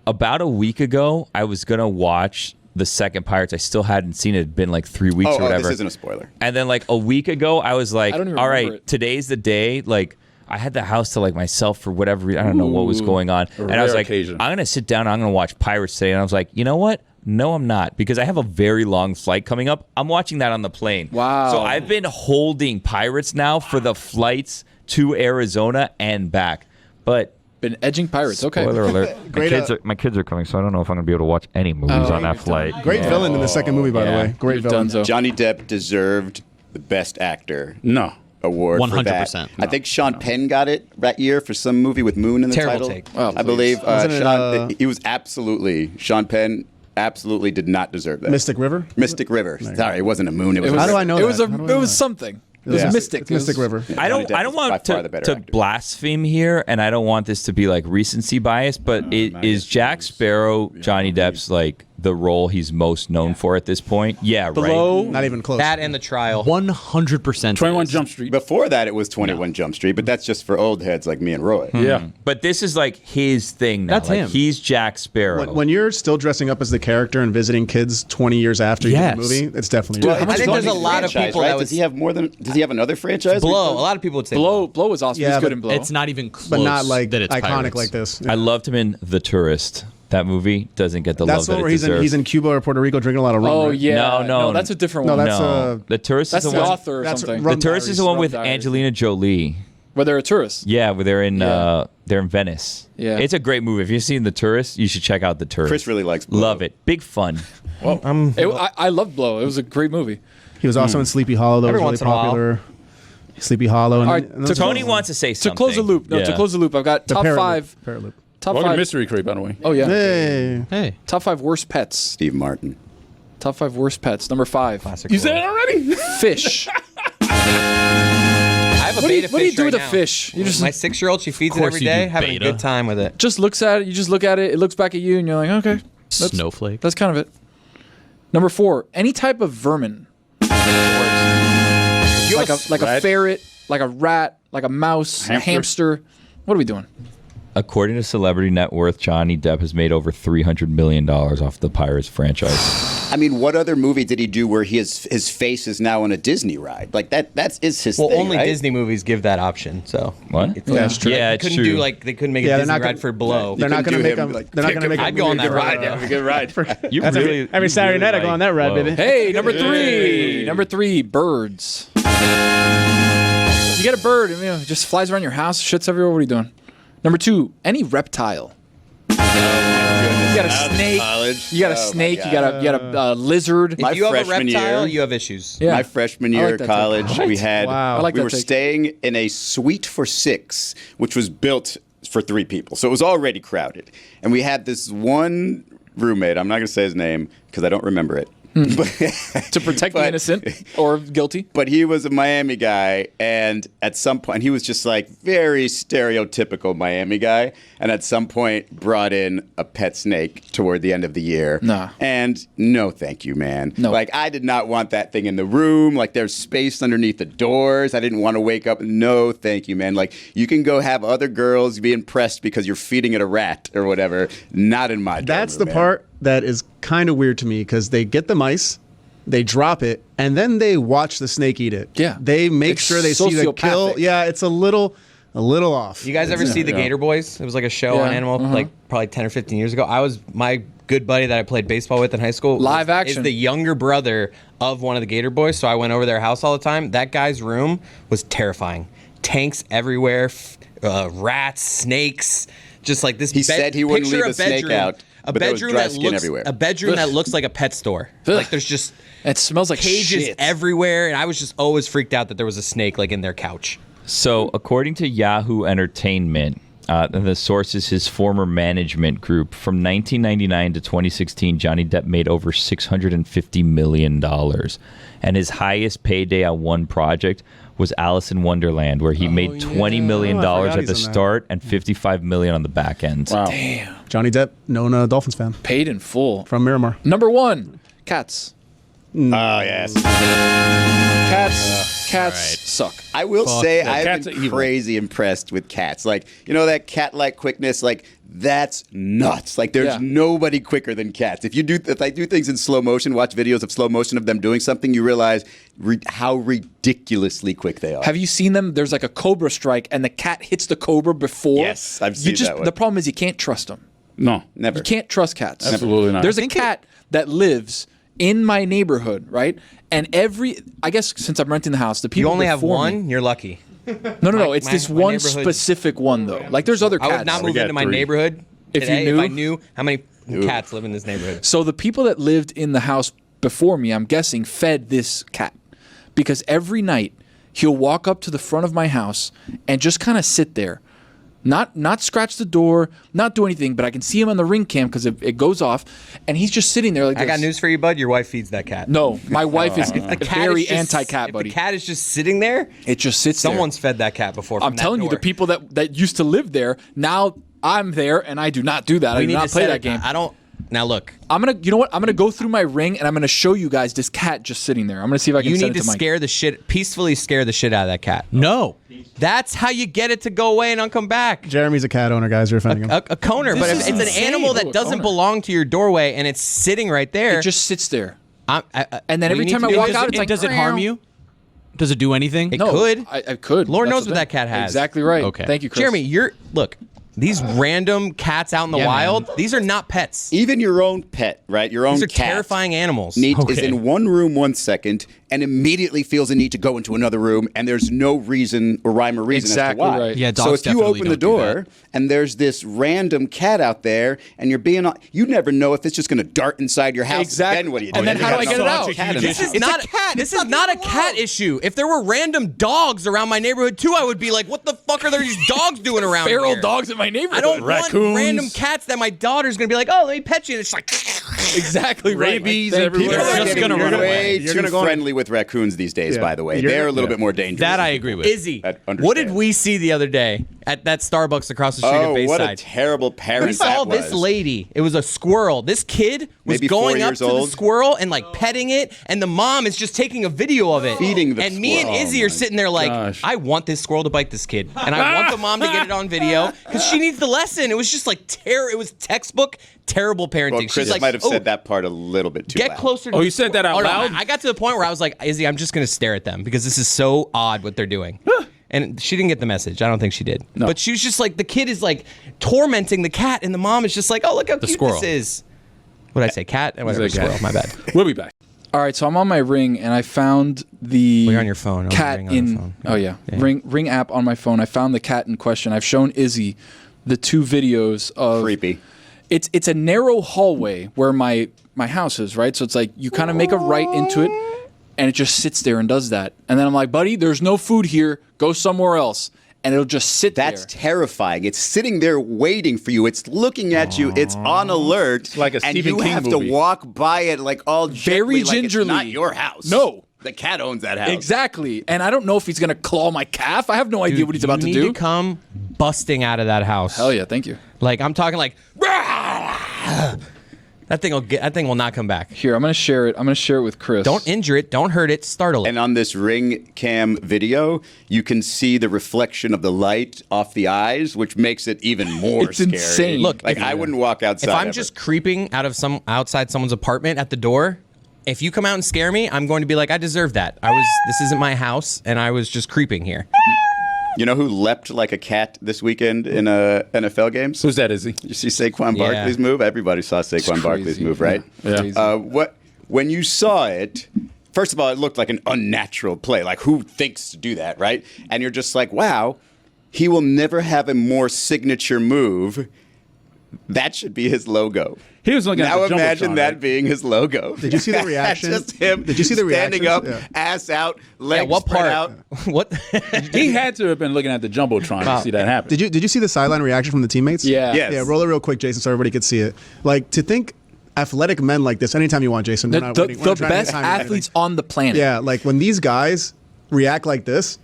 Speaker 5: About a week ago, I was gonna watch the second Pirates. I still hadn't seen it. It'd been like 3 weeks or
Speaker 4: Oh,
Speaker 5: whatever.
Speaker 4: this isn't a spoiler.
Speaker 5: And then like a week ago, I was like,
Speaker 1: I don't even
Speaker 5: all
Speaker 1: remember
Speaker 5: right,
Speaker 1: it.
Speaker 5: today's the day. Like I had the house to like myself for whatever reason. I don't know what was going on. And I was
Speaker 3: rare
Speaker 5: like,
Speaker 3: occasion.
Speaker 5: I'm gonna sit down. I'm gonna watch Pirates today. And I was like, you know what? No, I'm not, because I have a very long flight coming up. I'm watching that on the plane.
Speaker 1: Wow.
Speaker 5: So I've been holding Pirates now for the flights to Arizona and back. But
Speaker 1: Been edging pirates. Okay.
Speaker 5: spoiler alert,
Speaker 6: Great,
Speaker 5: my kids are coming, so I don't know if I'm gonna be able to watch any movies on that flight.
Speaker 6: Great villain in the second movie, by the
Speaker 5: Yeah.
Speaker 6: way. Great
Speaker 1: You're
Speaker 6: villain.
Speaker 1: donezo.
Speaker 4: Johnny Depp deserved the Best Actor
Speaker 3: No.
Speaker 4: award for that.
Speaker 7: 100%.
Speaker 4: I think Sean Penn got it that year for some movie with Moon in the
Speaker 2: Terrible
Speaker 4: title.
Speaker 2: take.
Speaker 1: Oh,
Speaker 4: I believe
Speaker 6: Wasn't it,
Speaker 4: Sean, he was absolutely Sean Penn absolutely did not deserve that.
Speaker 6: Mystic River?
Speaker 4: Mystic River. Sorry, it wasn't a moon. It was.
Speaker 6: How do I know
Speaker 1: It
Speaker 6: that?
Speaker 1: was
Speaker 6: How do I
Speaker 1: it
Speaker 6: know
Speaker 1: was
Speaker 6: that?
Speaker 1: something. It was
Speaker 4: Yeah.
Speaker 1: Mystic.
Speaker 6: It's Mystic River.
Speaker 5: I don't
Speaker 4: Johnny Depp is by
Speaker 5: want
Speaker 4: far the better
Speaker 5: to
Speaker 4: actor.
Speaker 5: blaspheme here, and I don't want this to be like recency bias, but is Jack Sparrow Johnny Depp's like the role he's most known for at this point? Yeah,
Speaker 1: Below.
Speaker 6: Not even close.
Speaker 2: That and the trial.
Speaker 7: 100%.
Speaker 3: 21 Jump Street.
Speaker 4: Before that, it was 21 Jump Street, but that's just for old heads like me and Roy.
Speaker 3: Yeah.
Speaker 5: right. But this is like his thing now.
Speaker 7: That's
Speaker 5: like,
Speaker 7: him.
Speaker 5: He's Jack Sparrow.
Speaker 6: when you're still dressing up as the character and visiting kids 20 years after you
Speaker 7: Yes.
Speaker 6: did the movie, it's definitely
Speaker 2: I think there's a lot of
Speaker 4: Franchise,
Speaker 2: people
Speaker 4: right?
Speaker 2: that
Speaker 4: Does
Speaker 2: was
Speaker 4: he have more than? Does he have another franchise?
Speaker 2: Blow. A lot of people would say
Speaker 1: Blow was awesome.
Speaker 6: Yeah,
Speaker 1: He's good
Speaker 6: but
Speaker 1: in Blow.
Speaker 7: It's not even close.
Speaker 6: but not like
Speaker 7: that it's
Speaker 6: iconic
Speaker 7: Pirates.
Speaker 6: like this.
Speaker 5: I loved him in The Tourist. That movie doesn't get the
Speaker 6: That's
Speaker 5: love
Speaker 6: the
Speaker 5: that
Speaker 6: one
Speaker 5: it
Speaker 6: where
Speaker 5: deserves.
Speaker 6: he's in Cuba or Puerto Rico drinking a lot of rum.
Speaker 1: Oh
Speaker 6: right?
Speaker 1: yeah.
Speaker 5: No,
Speaker 1: that's a different
Speaker 6: No,
Speaker 1: one.
Speaker 6: that's
Speaker 5: The Tourist
Speaker 1: That's
Speaker 5: is
Speaker 1: the
Speaker 5: the one.
Speaker 1: author or
Speaker 6: that's
Speaker 1: something.
Speaker 6: Rum
Speaker 5: The Tourist is the one
Speaker 1: Rum
Speaker 5: with
Speaker 1: Diaries.
Speaker 5: Angelina Jolie.
Speaker 1: Where they're a tourist.
Speaker 5: Yeah, where they're in
Speaker 1: Yeah.
Speaker 5: Venice.
Speaker 1: Yeah.
Speaker 5: It's a great movie. If you've seen The Tourist, you should check out The Tourist.
Speaker 4: Chris really likes Blow.
Speaker 5: Love it. Big fun.
Speaker 1: I love Blow. It was a great movie.
Speaker 6: He was also in Sleepy Hollow. That
Speaker 2: Every
Speaker 6: was
Speaker 2: once
Speaker 6: really
Speaker 2: in a while.
Speaker 6: popular. Sleepy Hollow. And,
Speaker 1: All right,
Speaker 6: and those
Speaker 5: Tony
Speaker 6: are-
Speaker 5: wants to say
Speaker 1: To
Speaker 5: something.
Speaker 1: close the loop. No,
Speaker 5: Yeah.
Speaker 1: to close the loop. I've got
Speaker 6: the
Speaker 1: top
Speaker 6: Parrot Loop.
Speaker 1: five.
Speaker 6: Parrot Loop.
Speaker 1: Top
Speaker 3: Welcome to
Speaker 1: five.
Speaker 3: Mystery Crate, by the way.
Speaker 1: Oh yeah.
Speaker 6: Hey.
Speaker 7: Hey.
Speaker 1: Top 5 worst pets.
Speaker 4: Steve Martin.
Speaker 1: Top 5 worst pets. Number 5.
Speaker 2: Classic
Speaker 3: You
Speaker 2: Florida.
Speaker 3: said it already?
Speaker 1: Fish.
Speaker 2: I have a beta
Speaker 1: What do you
Speaker 2: fish
Speaker 1: do
Speaker 2: right
Speaker 1: with a
Speaker 2: now.
Speaker 1: fish? You just
Speaker 2: My 6-year-old, she feeds it
Speaker 7: course
Speaker 2: every
Speaker 7: you do,
Speaker 2: day, having a
Speaker 7: beta.
Speaker 2: good time with it.
Speaker 1: just looks at it. You just look at it. It looks back at you, and you're like, okay,
Speaker 7: Snowflake.
Speaker 1: that's kind of it. Number 4. Any type of vermin, like a
Speaker 3: rat?
Speaker 1: ferret, like a rat, like a mouse, a hamster. What are we doing?
Speaker 5: According to Celebrity Net Worth, Johnny Depp has made over $300 million off the Pirates franchise.
Speaker 4: I mean, what other movie did he do where his face is now on a Disney ride? Like that's his
Speaker 2: Well,
Speaker 4: thing,
Speaker 2: only
Speaker 4: right?
Speaker 2: Disney movies give that option. So
Speaker 5: What?
Speaker 2: It's
Speaker 1: Yeah,
Speaker 2: like-
Speaker 1: it's true.
Speaker 5: Yeah,
Speaker 2: They
Speaker 5: it's
Speaker 2: couldn't
Speaker 5: true.
Speaker 2: do like they couldn't make a
Speaker 6: Yeah, they're
Speaker 2: Disney
Speaker 6: not
Speaker 2: ride
Speaker 6: gonna-
Speaker 2: for Blow.
Speaker 6: They're not
Speaker 4: couldn't
Speaker 6: going to
Speaker 4: do
Speaker 6: make
Speaker 4: him,
Speaker 6: them.
Speaker 4: like,
Speaker 6: They're not going to make.
Speaker 2: I'd go on that ride.
Speaker 3: Yeah, good ride.
Speaker 5: You
Speaker 6: That's
Speaker 5: really,
Speaker 6: every
Speaker 5: you
Speaker 6: Saturday
Speaker 5: really
Speaker 6: night I go
Speaker 5: like
Speaker 6: on that ride,
Speaker 5: Blow.
Speaker 6: baby.
Speaker 1: Hey, number 3. Number 3, birds. You get a bird, and it just flies around your house, shits everywhere. What are you doing? Number 2, any reptile. You got a snake.
Speaker 4: College.
Speaker 1: You got a
Speaker 4: Oh, my
Speaker 1: snake. You
Speaker 4: God.
Speaker 1: got a lizard.
Speaker 2: If you have a
Speaker 4: freshman
Speaker 2: reptile,
Speaker 4: year-
Speaker 2: you have issues.
Speaker 1: Yeah.
Speaker 4: My freshman
Speaker 1: I
Speaker 4: year
Speaker 1: like
Speaker 4: of
Speaker 1: that
Speaker 4: college,
Speaker 1: take.
Speaker 4: we had
Speaker 6: Wow. I
Speaker 1: like
Speaker 4: we
Speaker 1: that
Speaker 4: were
Speaker 1: take.
Speaker 4: staying in a suite for 6, which was built for 3 people, so it was already crowded. And we had this one roommate. I'm not going to say his name because I don't remember it.
Speaker 1: To protect the
Speaker 4: But-
Speaker 1: innocent or guilty.
Speaker 4: But he was a Miami guy, and at some point, he was just like very stereotypical Miami guy. And at some point, brought in a pet snake toward the end of the year.
Speaker 1: Nah.
Speaker 4: And no, thank you, man.
Speaker 1: No.
Speaker 4: Like, I did not want that thing in the room. Like, there's space underneath the doors. I didn't want to wake up. No, thank you, man. Like, you can go have other girls be impressed because you're feeding it a rat or whatever. Not in my dorm
Speaker 6: That's the
Speaker 4: room, man.
Speaker 6: part that is kind of weird to me because they get the mice, they drop it, and then they watch the snake eat it.
Speaker 1: Yeah.
Speaker 6: They make
Speaker 1: It's
Speaker 6: sure they see the kill.
Speaker 1: sociopathic.
Speaker 6: Yeah, it's a little off.
Speaker 2: You guys ever see The Gator Boys? It was like a show
Speaker 1: Yeah,
Speaker 2: on Animal, like probably 10 or 15 years ago. I was my good buddy that I played baseball with in high school.
Speaker 1: Live action.
Speaker 2: Is the younger brother of one of the Gator Boys, so I went over their house all the time. That guy's room was terrifying. Tanks everywhere, rats, snakes, just like this.
Speaker 4: He said he wouldn't
Speaker 2: picture
Speaker 4: leave
Speaker 2: a
Speaker 4: the snake
Speaker 2: bedroom-
Speaker 4: out,
Speaker 2: A
Speaker 4: but there was
Speaker 2: bedroom
Speaker 4: dry
Speaker 2: that
Speaker 4: skin
Speaker 2: looks
Speaker 4: everywhere.
Speaker 2: a bedroom that looks like a pet store. Like there's just
Speaker 1: It smells like
Speaker 2: cages
Speaker 1: shit.
Speaker 2: everywhere, and I was just always freaked out that there was a snake like in their couch.
Speaker 5: So, according to Yahoo Entertainment, the source is his former management group. From 1999 to 2016, Johnny Depp made over $650 million. And his highest payday on one project was Alice in Wonderland, where he made $20 million
Speaker 6: Oh, I forgot
Speaker 5: at the
Speaker 6: he's in that.
Speaker 5: start and $55 million on the back end.
Speaker 3: Wow.
Speaker 6: Johnny Depp, known Dolphins fan
Speaker 1: Paid in full.
Speaker 6: from Miramar.
Speaker 1: Number 1, cats.
Speaker 4: Oh, yes.
Speaker 1: Cats suck.
Speaker 4: I will say
Speaker 3: yeah,
Speaker 4: I've
Speaker 3: cats
Speaker 4: been
Speaker 3: are evil.
Speaker 4: crazy impressed with cats. Like, you know, that cat-like quickness, like, that's nuts. Like, there's
Speaker 1: Yeah.
Speaker 4: nobody quicker than cats. If I do things in slow motion, watch videos of slow motion of them doing something, you realize how ridiculously quick they are.
Speaker 1: Have you seen them? There's like a cobra strike, and the cat hits the cobra before.
Speaker 4: Yes, I've seen that one.
Speaker 1: The problem is you can't trust them.
Speaker 3: No.
Speaker 4: Never.
Speaker 1: You can't trust cats.
Speaker 3: Absolutely not.
Speaker 1: There's a cat that lives in my neighborhood, right? And I guess since I'm renting the house, the people
Speaker 2: You only have
Speaker 1: before
Speaker 2: one.
Speaker 1: me-
Speaker 2: You're lucky.
Speaker 1: No. It's this
Speaker 2: my
Speaker 1: one
Speaker 2: neighborhood-
Speaker 1: specific one though. Like there's other
Speaker 2: I
Speaker 1: cats.
Speaker 2: would not
Speaker 3: We
Speaker 2: move
Speaker 3: got
Speaker 2: into my
Speaker 3: 3.
Speaker 2: neighborhood
Speaker 1: If you
Speaker 2: today
Speaker 1: knew?
Speaker 2: if I knew how many cats live in this neighborhood.
Speaker 1: So the people that lived in the house before me, I'm guessing, fed this cat because every night he'll walk up to the front of my house and just kind of sit there. Not scratch the door, not do anything, but I can see him on the ring cam because it goes off, and he's just sitting there like this.
Speaker 2: I got news for you, bud. Your wife feeds that cat.
Speaker 1: No, my wife is
Speaker 2: The cat
Speaker 1: very
Speaker 2: is just-
Speaker 1: anti-cat,
Speaker 2: if
Speaker 1: buddy.
Speaker 2: The cat is just sitting there.
Speaker 1: It just sits there.
Speaker 2: Someone's fed that cat before.
Speaker 1: I'm
Speaker 2: from that
Speaker 1: telling you, the
Speaker 2: door.
Speaker 1: people that used to live there, now I'm there, and I do not do that. I
Speaker 2: We
Speaker 1: do
Speaker 2: need
Speaker 1: not
Speaker 2: to
Speaker 1: play
Speaker 2: set
Speaker 1: that
Speaker 2: it-
Speaker 1: game.
Speaker 2: I don't. Now look,
Speaker 1: You know what? I'm gonna go through my ring, and I'm gonna show you guys this cat just sitting there. I'm gonna see if I can
Speaker 2: you
Speaker 1: send
Speaker 2: need
Speaker 1: it
Speaker 2: to
Speaker 1: to Mike.
Speaker 2: peacefully scare the shit out of that cat.
Speaker 7: No.
Speaker 2: That's how you get it to go away and not come back.
Speaker 6: Jeremy's a cat owner, guys. You're offending him.
Speaker 2: A coner, but if
Speaker 1: is
Speaker 2: it's an
Speaker 1: insane.
Speaker 2: animal
Speaker 1: Ooh,
Speaker 2: that
Speaker 1: a
Speaker 2: doesn't
Speaker 1: coner.
Speaker 2: belong to your doorway and it's sitting right there,
Speaker 1: It just sits there.
Speaker 2: and
Speaker 1: and then every time I walk out, it's like,
Speaker 7: does it harm you? Does it do anything?
Speaker 2: It could.
Speaker 1: I could.
Speaker 2: Lord
Speaker 1: That's
Speaker 2: knows
Speaker 1: the
Speaker 2: what
Speaker 1: thing.
Speaker 2: that cat has.
Speaker 1: Exactly right.
Speaker 7: Okay.
Speaker 1: Thank you, Chris.
Speaker 2: Jeremy, These random cats out in the wild, these are not pets.
Speaker 4: Even your own pet, right? Your own
Speaker 2: These are
Speaker 4: cat
Speaker 2: terrifying animals.
Speaker 4: is in one room 1 second and immediately feels a need to go into another room, and there's no reason or rhyme or reason
Speaker 1: Exactly
Speaker 4: as to why.
Speaker 1: right.
Speaker 7: Yeah,
Speaker 4: so
Speaker 7: dogs
Speaker 4: if you
Speaker 7: definitely
Speaker 4: open the
Speaker 7: don't do
Speaker 4: door and there's this random cat out there, and you're being, you never know if it's just going to dart inside your house.
Speaker 1: Exactly.
Speaker 4: Then what do you do?
Speaker 1: And then how do I get it out?
Speaker 2: This is not a cat. This is not a cat issue. If there were random dogs around my neighborhood too, I would be like, "What the fuck are these dogs doing around
Speaker 1: Feral
Speaker 2: here?"
Speaker 1: dogs in my neighborhood.
Speaker 2: I don't
Speaker 3: Raccoons.
Speaker 2: want random cats that my daughter's gonna be like, "Oh, let me pet you." And it's like,
Speaker 1: exactly right.
Speaker 3: Rabies
Speaker 1: Thank you.
Speaker 3: everywhere.
Speaker 7: It's just gonna run
Speaker 4: You're
Speaker 7: away.
Speaker 4: way
Speaker 6: You're
Speaker 4: too
Speaker 6: gonna go on-
Speaker 4: friendly with raccoons these days,
Speaker 6: Yeah.
Speaker 4: by the way.
Speaker 6: You're
Speaker 4: They're a
Speaker 6: gonna-
Speaker 4: little bit more dangerous.
Speaker 7: That I agree with.
Speaker 2: Izzy,
Speaker 4: I understand.
Speaker 2: what did we see the other day at that Starbucks across the street at
Speaker 4: Oh,
Speaker 2: Bayside?
Speaker 4: what a terrible parent
Speaker 2: We saw
Speaker 4: that
Speaker 2: this
Speaker 4: was.
Speaker 2: lady. It was a squirrel. This kid was
Speaker 4: Maybe 4
Speaker 2: going up
Speaker 4: years
Speaker 2: to the
Speaker 4: old.
Speaker 2: squirrel and like petting it, and the mom is just taking a video of it.
Speaker 4: Feeding the
Speaker 2: And me and
Speaker 4: squirrel.
Speaker 2: Izzy
Speaker 4: Oh
Speaker 2: are sitting there like,
Speaker 3: gosh.
Speaker 2: I want this squirrel to bite this kid, and I want the mom to get it on video because she needs the lesson. It was just like It was textbook terrible parenting.
Speaker 4: Well,
Speaker 2: She's
Speaker 4: Chris
Speaker 2: like,
Speaker 4: might have
Speaker 2: "Oh,
Speaker 4: said that part a little bit too
Speaker 2: Get
Speaker 4: loud.
Speaker 2: closer. To
Speaker 3: Oh,
Speaker 2: the
Speaker 3: you said that out
Speaker 2: Oh, no,
Speaker 3: loud?
Speaker 2: I got to the point where I was like, Izzy, I'm just gonna stare at them because this is so odd what they're doing. And she didn't get the message. I don't think she did.
Speaker 3: No.
Speaker 2: But she was just like, the kid is like tormenting the cat, and the mom is just like, oh, look how cute
Speaker 7: squirrel.
Speaker 2: this is. What did I say? Cat? Whatever,
Speaker 3: said cat.
Speaker 2: squirrel. My bad.
Speaker 3: We'll be back.
Speaker 1: All right, so I'm on my Ring and I found the
Speaker 2: Well, you're on your phone. I was
Speaker 1: cat
Speaker 2: Ring on your
Speaker 1: in.
Speaker 2: phone.
Speaker 1: Oh yeah, Ring app on my phone. I found the cat in question. I've shown Izzy the 2 videos of.
Speaker 4: Creepy.
Speaker 1: It's a narrow hallway where my house is, right? So it's like you kind of make a right into it, and it just sits there and does that. And then I'm like, buddy, there's no food here. Go somewhere else. And it'll just sit
Speaker 4: That's
Speaker 1: there.
Speaker 4: terrifying. It's sitting there waiting for you. It's looking at you. It's on alert. It's
Speaker 3: like a
Speaker 4: and
Speaker 3: Stephen
Speaker 4: you
Speaker 3: King
Speaker 4: have
Speaker 3: movie.
Speaker 4: to walk by it like all
Speaker 1: Very
Speaker 4: gently, like
Speaker 1: gingerly.
Speaker 4: It's not your house.
Speaker 1: No.
Speaker 4: The cat owns that house.
Speaker 1: Exactly. And I don't know if he's going to claw my calf. I have no idea what he's about to
Speaker 2: You
Speaker 1: do.
Speaker 2: need to come busting out of that house.
Speaker 1: Hell yeah, thank you.
Speaker 2: Like I'm talking like. That thing will not come back.
Speaker 1: Here, I'm going to share it. I'm going to share it with Chris.
Speaker 2: Don't injure it. Don't hurt it. Startle it.
Speaker 4: And on this Ring cam video, you can see the reflection of the light off the eyes, which makes it even more
Speaker 1: It's
Speaker 4: scary.
Speaker 1: insane.
Speaker 2: Look,
Speaker 4: like
Speaker 2: if-
Speaker 4: I wouldn't walk outside.
Speaker 2: If I'm
Speaker 4: ever.
Speaker 2: just creeping outside someone's apartment at the door, if you come out and scare me, I'm going to be like, I deserve that. This isn't my house, and I was just creeping here.
Speaker 4: You know who leapt like a cat this weekend in NFL games?
Speaker 3: Who's that, Izzy?
Speaker 4: You see Saquon
Speaker 2: Yeah.
Speaker 4: Barkley's move? Everybody saw Saquon Barkley's
Speaker 1: crazy.
Speaker 4: move, right?
Speaker 1: Yeah. Crazy.
Speaker 4: When you saw it, first of all, it looked like an unnatural play. Like, who thinks to do that, right? And you're just like, wow, he will never have a more signature move. That should be his logo.
Speaker 3: He was looking
Speaker 4: Now
Speaker 3: at the
Speaker 4: imagine
Speaker 3: Jumbotron,
Speaker 4: that
Speaker 3: right?
Speaker 4: being his logo.
Speaker 6: Did you see the reaction?
Speaker 4: Just him.
Speaker 6: Did you see the
Speaker 4: standing
Speaker 6: reactions?
Speaker 4: up,
Speaker 6: Yeah.
Speaker 4: ass out, legs
Speaker 2: what
Speaker 4: spread
Speaker 2: part?
Speaker 4: out?
Speaker 2: What?
Speaker 3: He had to have been looking at the Jumbotron to see that happen.
Speaker 6: Did you see the sideline reaction from the teammates?
Speaker 1: Yeah.
Speaker 4: Yes.
Speaker 6: Yeah, roll it real quick, Jason, so everybody could see it. Like, to think athletic men like this, anytime you want, Jason.
Speaker 1: The,
Speaker 6: we're not
Speaker 1: the,
Speaker 6: waiting- we're not
Speaker 1: the
Speaker 6: trying to
Speaker 1: best
Speaker 6: time you anything.
Speaker 1: athletes on the planet.
Speaker 6: Yeah, like when these guys react like this.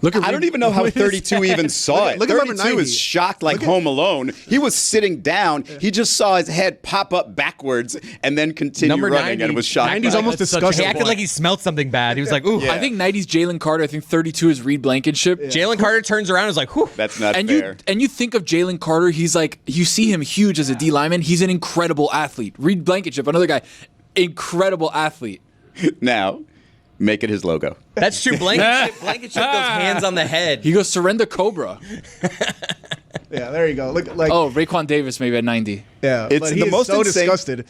Speaker 6: Look at
Speaker 4: I don't even know how 32 even saw it.
Speaker 6: Look at number
Speaker 4: 32 is
Speaker 6: 90.
Speaker 4: shocked like Home Alone. He was sitting down. He just saw his head pop up backwards and then continue
Speaker 2: Number
Speaker 4: running
Speaker 2: 90
Speaker 4: and was shocked.
Speaker 6: 90's
Speaker 4: by
Speaker 6: almost
Speaker 4: it.
Speaker 6: disgusting.
Speaker 2: He acted like he smelled something bad. He was like, ooh.
Speaker 4: Yeah.
Speaker 1: I think 90's Jalen Carter. I think 32 is Reed Blankenship.
Speaker 2: Jalen Carter turns around and is like, whew.
Speaker 4: That's not
Speaker 1: And
Speaker 4: fair.
Speaker 1: you think of Jalen Carter, he's like, you see him huge as a D lineman. He's an incredible athlete. Reed Blankenship, another guy, incredible athlete.
Speaker 4: Now, make it his logo.
Speaker 2: That's true. Blankenship goes hands on the head.
Speaker 1: He goes surrender Cobra.
Speaker 6: Yeah, there you go. Look, like,
Speaker 1: Oh, Raekwon Davis maybe at 90.
Speaker 6: yeah,
Speaker 4: It's
Speaker 6: but he
Speaker 4: the
Speaker 6: is
Speaker 4: most
Speaker 6: so
Speaker 4: insane-
Speaker 6: disgusted.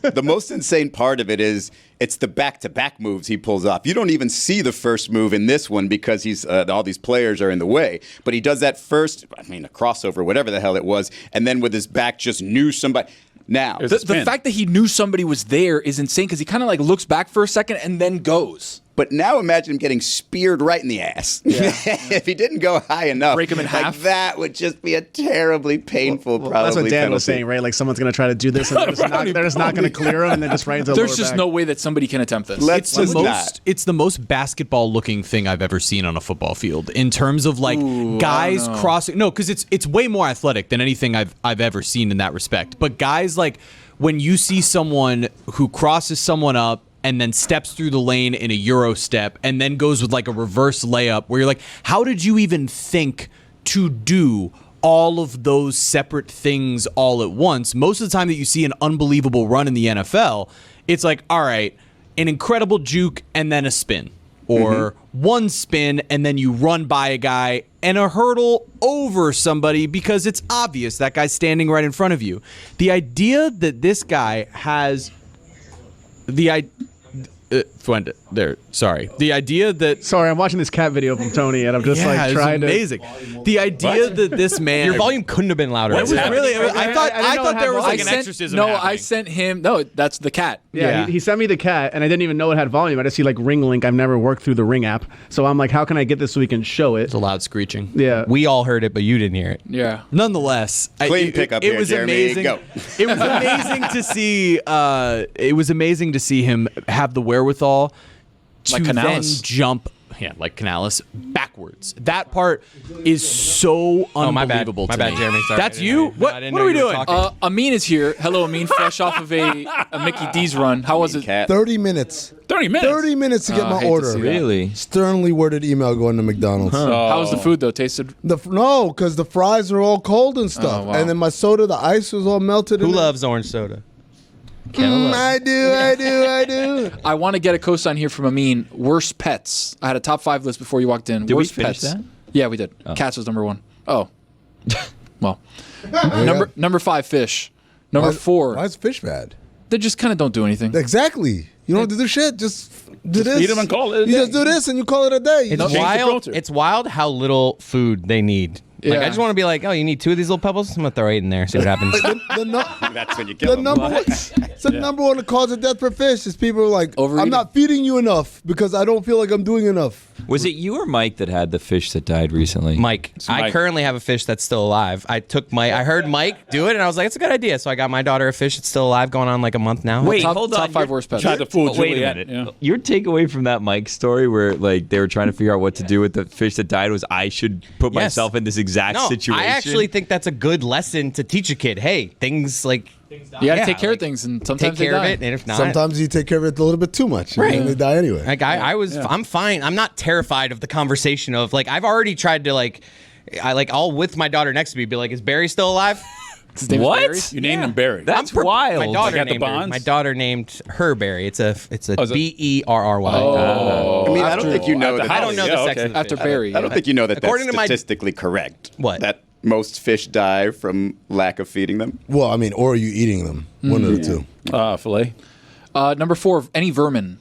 Speaker 4: The most insane part of it is it's the back-to-back moves he pulls off. You don't even see the first move in this one because he's all these players are in the way. But he does that first, a crossover, whatever the hell it was, and then with his back just knew somebody. Now,
Speaker 3: It was
Speaker 1: The
Speaker 3: spin.
Speaker 1: fact that he knew somebody was there is insane because he kind of like looks back for a second and then goes.
Speaker 4: but now imagine him getting speared right in the ass. If he didn't go high enough,
Speaker 1: Break him in
Speaker 4: like,
Speaker 1: half.
Speaker 4: that would just be a terribly painful,
Speaker 6: Well,
Speaker 4: probably
Speaker 6: that's what Dan
Speaker 4: penalty.
Speaker 6: was saying, right? Like someone's gonna try to do this, and they're just not gonna clear him, and then just right into the
Speaker 1: There's
Speaker 6: lower
Speaker 1: just
Speaker 6: back.
Speaker 1: no way that somebody can attempt this.
Speaker 4: Let's
Speaker 7: It's the
Speaker 4: just not.
Speaker 7: it's the most basketball looking thing I've ever seen on a football field in terms of like guys crossing. No, because it's way more athletic than anything I've ever seen in that respect. But guys, like when you see someone who crosses someone up and then steps through the lane in a Euro step and then goes with like a reverse layup where you're like, how did you even think to do all of those separate things all at once? Most of the time that you see an unbelievable run in the NFL, it's like, all right, an incredible juke and then a spin. or one spin and then you run by a guy, and a hurdle over somebody because it's obvious that guy's standing right in front of you. The idea that this guy has the idea that
Speaker 6: Sorry, I'm watching this cat video from Tony, and I'm just
Speaker 7: it's
Speaker 6: trying
Speaker 7: amazing. The idea that this man,
Speaker 2: Your volume couldn't have been louder.
Speaker 7: It was really. I thought there was like an
Speaker 1: sent-
Speaker 7: exorcism.
Speaker 1: No,
Speaker 7: happening.
Speaker 1: I sent him. No, that's the cat.
Speaker 6: Yeah, he sent me the cat, and I didn't even know it had volume. I just see like Ring Link. I've never worked through the Ring app, so I'm like, how can I get this so we can show it?
Speaker 7: It's a loud screeching.
Speaker 6: Yeah,
Speaker 2: We all heard it, but you didn't hear it.
Speaker 1: Yeah.
Speaker 7: Nonetheless,
Speaker 4: Clean pickup
Speaker 7: it
Speaker 4: here,
Speaker 7: was
Speaker 4: Jeremy.
Speaker 7: amazing.
Speaker 4: Go.
Speaker 7: It was amazing to see. It was amazing to see him have the wherewithal to
Speaker 1: Like
Speaker 7: then
Speaker 1: Canales.
Speaker 7: jump. Yeah, like Canales backwards. That part is so unbelievable.
Speaker 2: Oh, my bad.
Speaker 7: to
Speaker 2: My bad,
Speaker 7: me.
Speaker 2: Jeremy. Sorry.
Speaker 7: That's
Speaker 2: I didn't
Speaker 7: you.
Speaker 2: know you-
Speaker 7: What?
Speaker 2: I didn't
Speaker 7: What
Speaker 2: know
Speaker 7: are we
Speaker 2: you were
Speaker 7: doing?
Speaker 2: talking.
Speaker 1: Amin is here. Hello, Amin. Fresh off of a Mickey D's run. How was it?
Speaker 4: Cat.
Speaker 8: 30 minutes.
Speaker 3: 30 minutes.
Speaker 8: 30 minutes to get
Speaker 1: I
Speaker 8: my
Speaker 1: hate to
Speaker 8: order.
Speaker 1: see that.
Speaker 5: Really?
Speaker 8: Sternly worded email going to McDonald's.
Speaker 1: How was the food though? Tasted.
Speaker 8: No, because the fries are all cold and stuff.
Speaker 1: Oh, wow.
Speaker 8: And then my soda, the ice was all melted.
Speaker 2: Who
Speaker 8: in it.
Speaker 2: loves orange soda?
Speaker 8: I do.
Speaker 1: I want to get a cosign here from Amin. Worst pets. I had a top 5 list before you walked in.
Speaker 5: Did we
Speaker 1: Worst
Speaker 5: finish
Speaker 1: pets.
Speaker 5: that?
Speaker 1: Yeah, we did. Cats was number 1. Oh. Well. Number 5, fish. Number 4.
Speaker 8: Why is fish bad?
Speaker 1: They just kind of don't do anything.
Speaker 8: Exactly. You don't have to do shit. Just do this.
Speaker 3: feed 'em and call it a
Speaker 8: You
Speaker 3: day.
Speaker 8: just do this and you call it a day.
Speaker 2: It's
Speaker 3: Change the
Speaker 2: wild.
Speaker 3: filter.
Speaker 2: It's wild how little food they need. Like,
Speaker 1: Yeah.
Speaker 2: I just want to be like, oh, you need 2 of these little pebbles? I'm gonna throw 8 in there. See what happens.
Speaker 4: That's when you kill
Speaker 8: The
Speaker 4: them.
Speaker 8: number one, it's the number one cause of death for fish is people are like,
Speaker 1: Overeating.
Speaker 8: I'm not feeding you enough because I don't feel like I'm doing enough.
Speaker 5: Was it you or Mike that had the fish that died recently?
Speaker 2: Mike, I
Speaker 3: Mike.
Speaker 2: currently have a fish that's still alive. I heard Mike do it, and I was like, it's a good idea. So I got my daughter a fish that's still alive, going on like a month now.
Speaker 5: Wait,
Speaker 1: top,
Speaker 5: hold
Speaker 1: top
Speaker 5: on.
Speaker 1: 5
Speaker 5: You're-
Speaker 1: worst pets.
Speaker 3: Tried to fool
Speaker 5: Oh, wait a
Speaker 3: Juliet.
Speaker 5: minute.
Speaker 3: Yeah.
Speaker 5: Your takeaway from that Mike story where like they were trying to figure out what to do with the fish that died was I should put
Speaker 2: Yes.
Speaker 5: myself in this exact
Speaker 2: No,
Speaker 5: situation.
Speaker 2: I actually think that's a good lesson to teach a kid. Hey, things like
Speaker 1: You got to
Speaker 2: Yeah,
Speaker 1: take care
Speaker 2: like,
Speaker 1: of things, and
Speaker 2: take
Speaker 1: sometimes
Speaker 2: care
Speaker 1: they
Speaker 2: of
Speaker 1: die.
Speaker 2: it, and if not,
Speaker 8: Sometimes you take care of it a little bit too much.
Speaker 2: Right.
Speaker 8: And they die anyway.
Speaker 2: like I'm fine. I'm not terrified of the conversation of like I've already tried to I'll with my daughter next to me be like, is Barry still alive?
Speaker 1: His name is
Speaker 5: What?
Speaker 1: Barry?
Speaker 3: You named him Barry.
Speaker 5: That's wild.
Speaker 2: My daughter
Speaker 3: Like at the
Speaker 2: named her.
Speaker 3: Bonds?
Speaker 2: My daughter named her Barry. It's a
Speaker 3: is it?
Speaker 2: Berry.
Speaker 4: I mean, I don't think you know that.
Speaker 2: I don't know the
Speaker 3: Yeah,
Speaker 2: sex
Speaker 3: okay.
Speaker 2: of the
Speaker 1: After
Speaker 2: fish.
Speaker 1: Barry.
Speaker 4: I don't think you know that
Speaker 2: According
Speaker 4: that's
Speaker 2: to my-
Speaker 4: statistically correct.
Speaker 2: What?
Speaker 4: That most fish die from lack of feeding them.
Speaker 8: Well, I mean, or are you eating them? One of the two.
Speaker 3: Filet.
Speaker 1: Number 4, any vermin.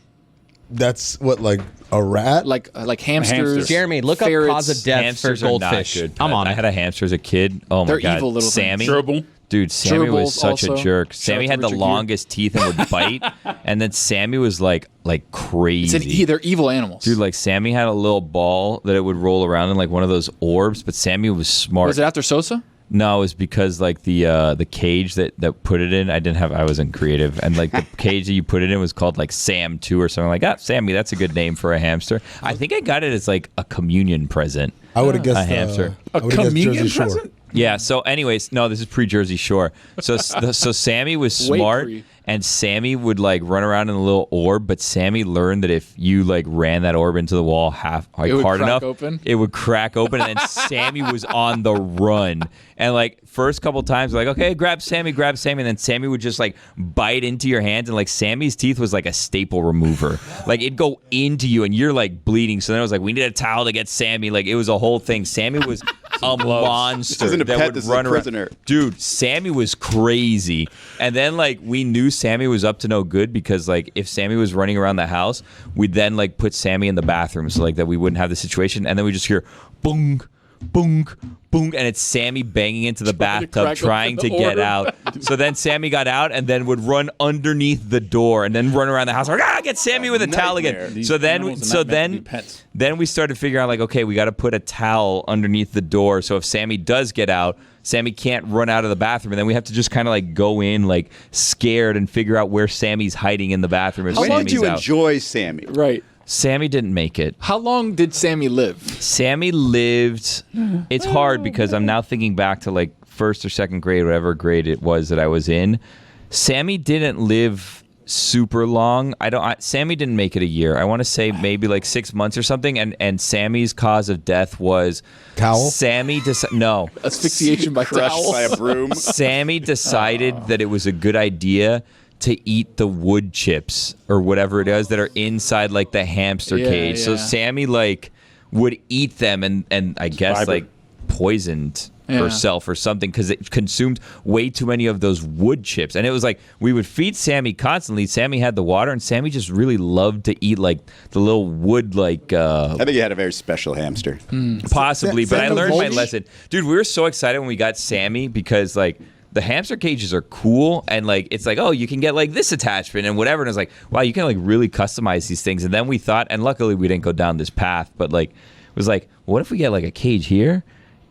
Speaker 8: That's what, like a rat?
Speaker 1: Like hamsters.
Speaker 3: Hamsters.
Speaker 2: Jeremy, look up
Speaker 1: ferrets.
Speaker 2: cause of death
Speaker 5: Hamsters
Speaker 2: for
Speaker 5: are not
Speaker 2: goldfish.
Speaker 5: good.
Speaker 2: I'm on
Speaker 5: I
Speaker 2: it.
Speaker 5: had a hamster as a kid. Oh
Speaker 1: They're
Speaker 5: my god,
Speaker 1: evil little
Speaker 5: Sammy.
Speaker 3: Gerbil.
Speaker 5: Dude, Sammy was
Speaker 1: Gerbils
Speaker 5: such a
Speaker 1: also.
Speaker 5: jerk.
Speaker 1: Shout
Speaker 5: Sammy
Speaker 1: out to
Speaker 5: had the
Speaker 1: Richard Gere.
Speaker 5: longest teeth and would bite, and then Sammy was like crazy.
Speaker 1: They're evil animals.
Speaker 5: Dude, like Sammy had a little ball that it would roll around in like one of those orbs, but Sammy was smart.
Speaker 1: Was it after Sosa?
Speaker 5: No, it was because like the cage that put it in, I wasn't creative, and like the cage that you put it in was called like Sam 2 or something like that. Sammy, that's a good name for a hamster. I think I got it as like a communion present.
Speaker 8: I would have guessed
Speaker 5: a hamster.
Speaker 8: I would've guessed
Speaker 3: communion
Speaker 8: Jersey Shore.
Speaker 3: present?
Speaker 5: Yeah. So, anyways, no, this is pre-Jersey Shore. So Sammy was
Speaker 1: Way
Speaker 5: smart,
Speaker 1: pre.
Speaker 5: and Sammy would like run around in a little orb. But Sammy learned that if you like ran that orb into the wall
Speaker 1: It would
Speaker 5: hard
Speaker 1: crack
Speaker 5: enough,
Speaker 1: open?
Speaker 5: it would crack open, and then Sammy was on the run. And like first couple times, like okay, grab Sammy, and then Sammy would just like bite into your hands, and like Sammy's teeth was like a staple remover. Like it'd go into you, and you're like bleeding. So then I was like, we need a towel to get Sammy. Like it was a whole thing. Sammy was a monster
Speaker 4: This isn't a
Speaker 5: that
Speaker 4: pet,
Speaker 5: would
Speaker 4: this is a
Speaker 5: run
Speaker 4: prisoner.
Speaker 5: around. Dude, Sammy was crazy. And then like we knew Sammy was up to no good because like if Sammy was running around the house, we'd then like put Sammy in the bathroom so like that we wouldn't have the situation. And then we just hear boom, boom, boom, and it's Sammy banging into the bathtub
Speaker 1: crack
Speaker 5: trying
Speaker 1: open
Speaker 5: to
Speaker 1: the
Speaker 5: get
Speaker 1: orb.
Speaker 5: out. So then Sammy got out and then would run underneath the door and then run around the house like, get Sammy with a towel
Speaker 4: Nightmare.
Speaker 5: again.
Speaker 3: These
Speaker 5: So then
Speaker 3: animals are not meant to be
Speaker 5: then
Speaker 3: pets.
Speaker 5: then we started figuring out like, okay, we got to put a towel underneath the door so if Sammy does get out, Sammy can't run out of the bathroom, and then we have to just kind of like go in like scared and figure out where Sammy's hiding in the bathroom if
Speaker 4: When
Speaker 5: Sammy's
Speaker 4: did you
Speaker 5: out.
Speaker 4: enjoy Sammy?
Speaker 1: Right.
Speaker 5: Sammy didn't make it.
Speaker 1: How long did Sammy live?
Speaker 5: Sammy lived. It's hard because I'm now thinking back to like first or second grade, whatever grade it was that I was in. Sammy didn't live super long. Sammy didn't make it a year. I want to say maybe like 6 months or something. And Sammy's cause of death was
Speaker 8: Towel?
Speaker 5: No.
Speaker 1: Asphyxiation by
Speaker 4: Crushed
Speaker 1: towel.
Speaker 4: by a broom.
Speaker 5: Sammy decided that it was a good idea to eat the wood chips or whatever it is that are inside like the hamster cage. So Sammy like would eat them and I guess like poisoned herself or something because it consumed way too many of those wood chips. And it was like we would feed Sammy constantly. Sammy had the water, and Sammy just really loved to eat like the little wood like
Speaker 4: I think you had a very special hamster.
Speaker 5: Possibly, but I learned my lesson. Dude, we were so excited when we got Sammy because like the hamster cages are cool, and like it's like, oh, you can get like this attachment and whatever. And it's like, wow, you can like really customize these things. And then we thought, and luckily we didn't go down this path, but like it was like, what if we get like a cage here?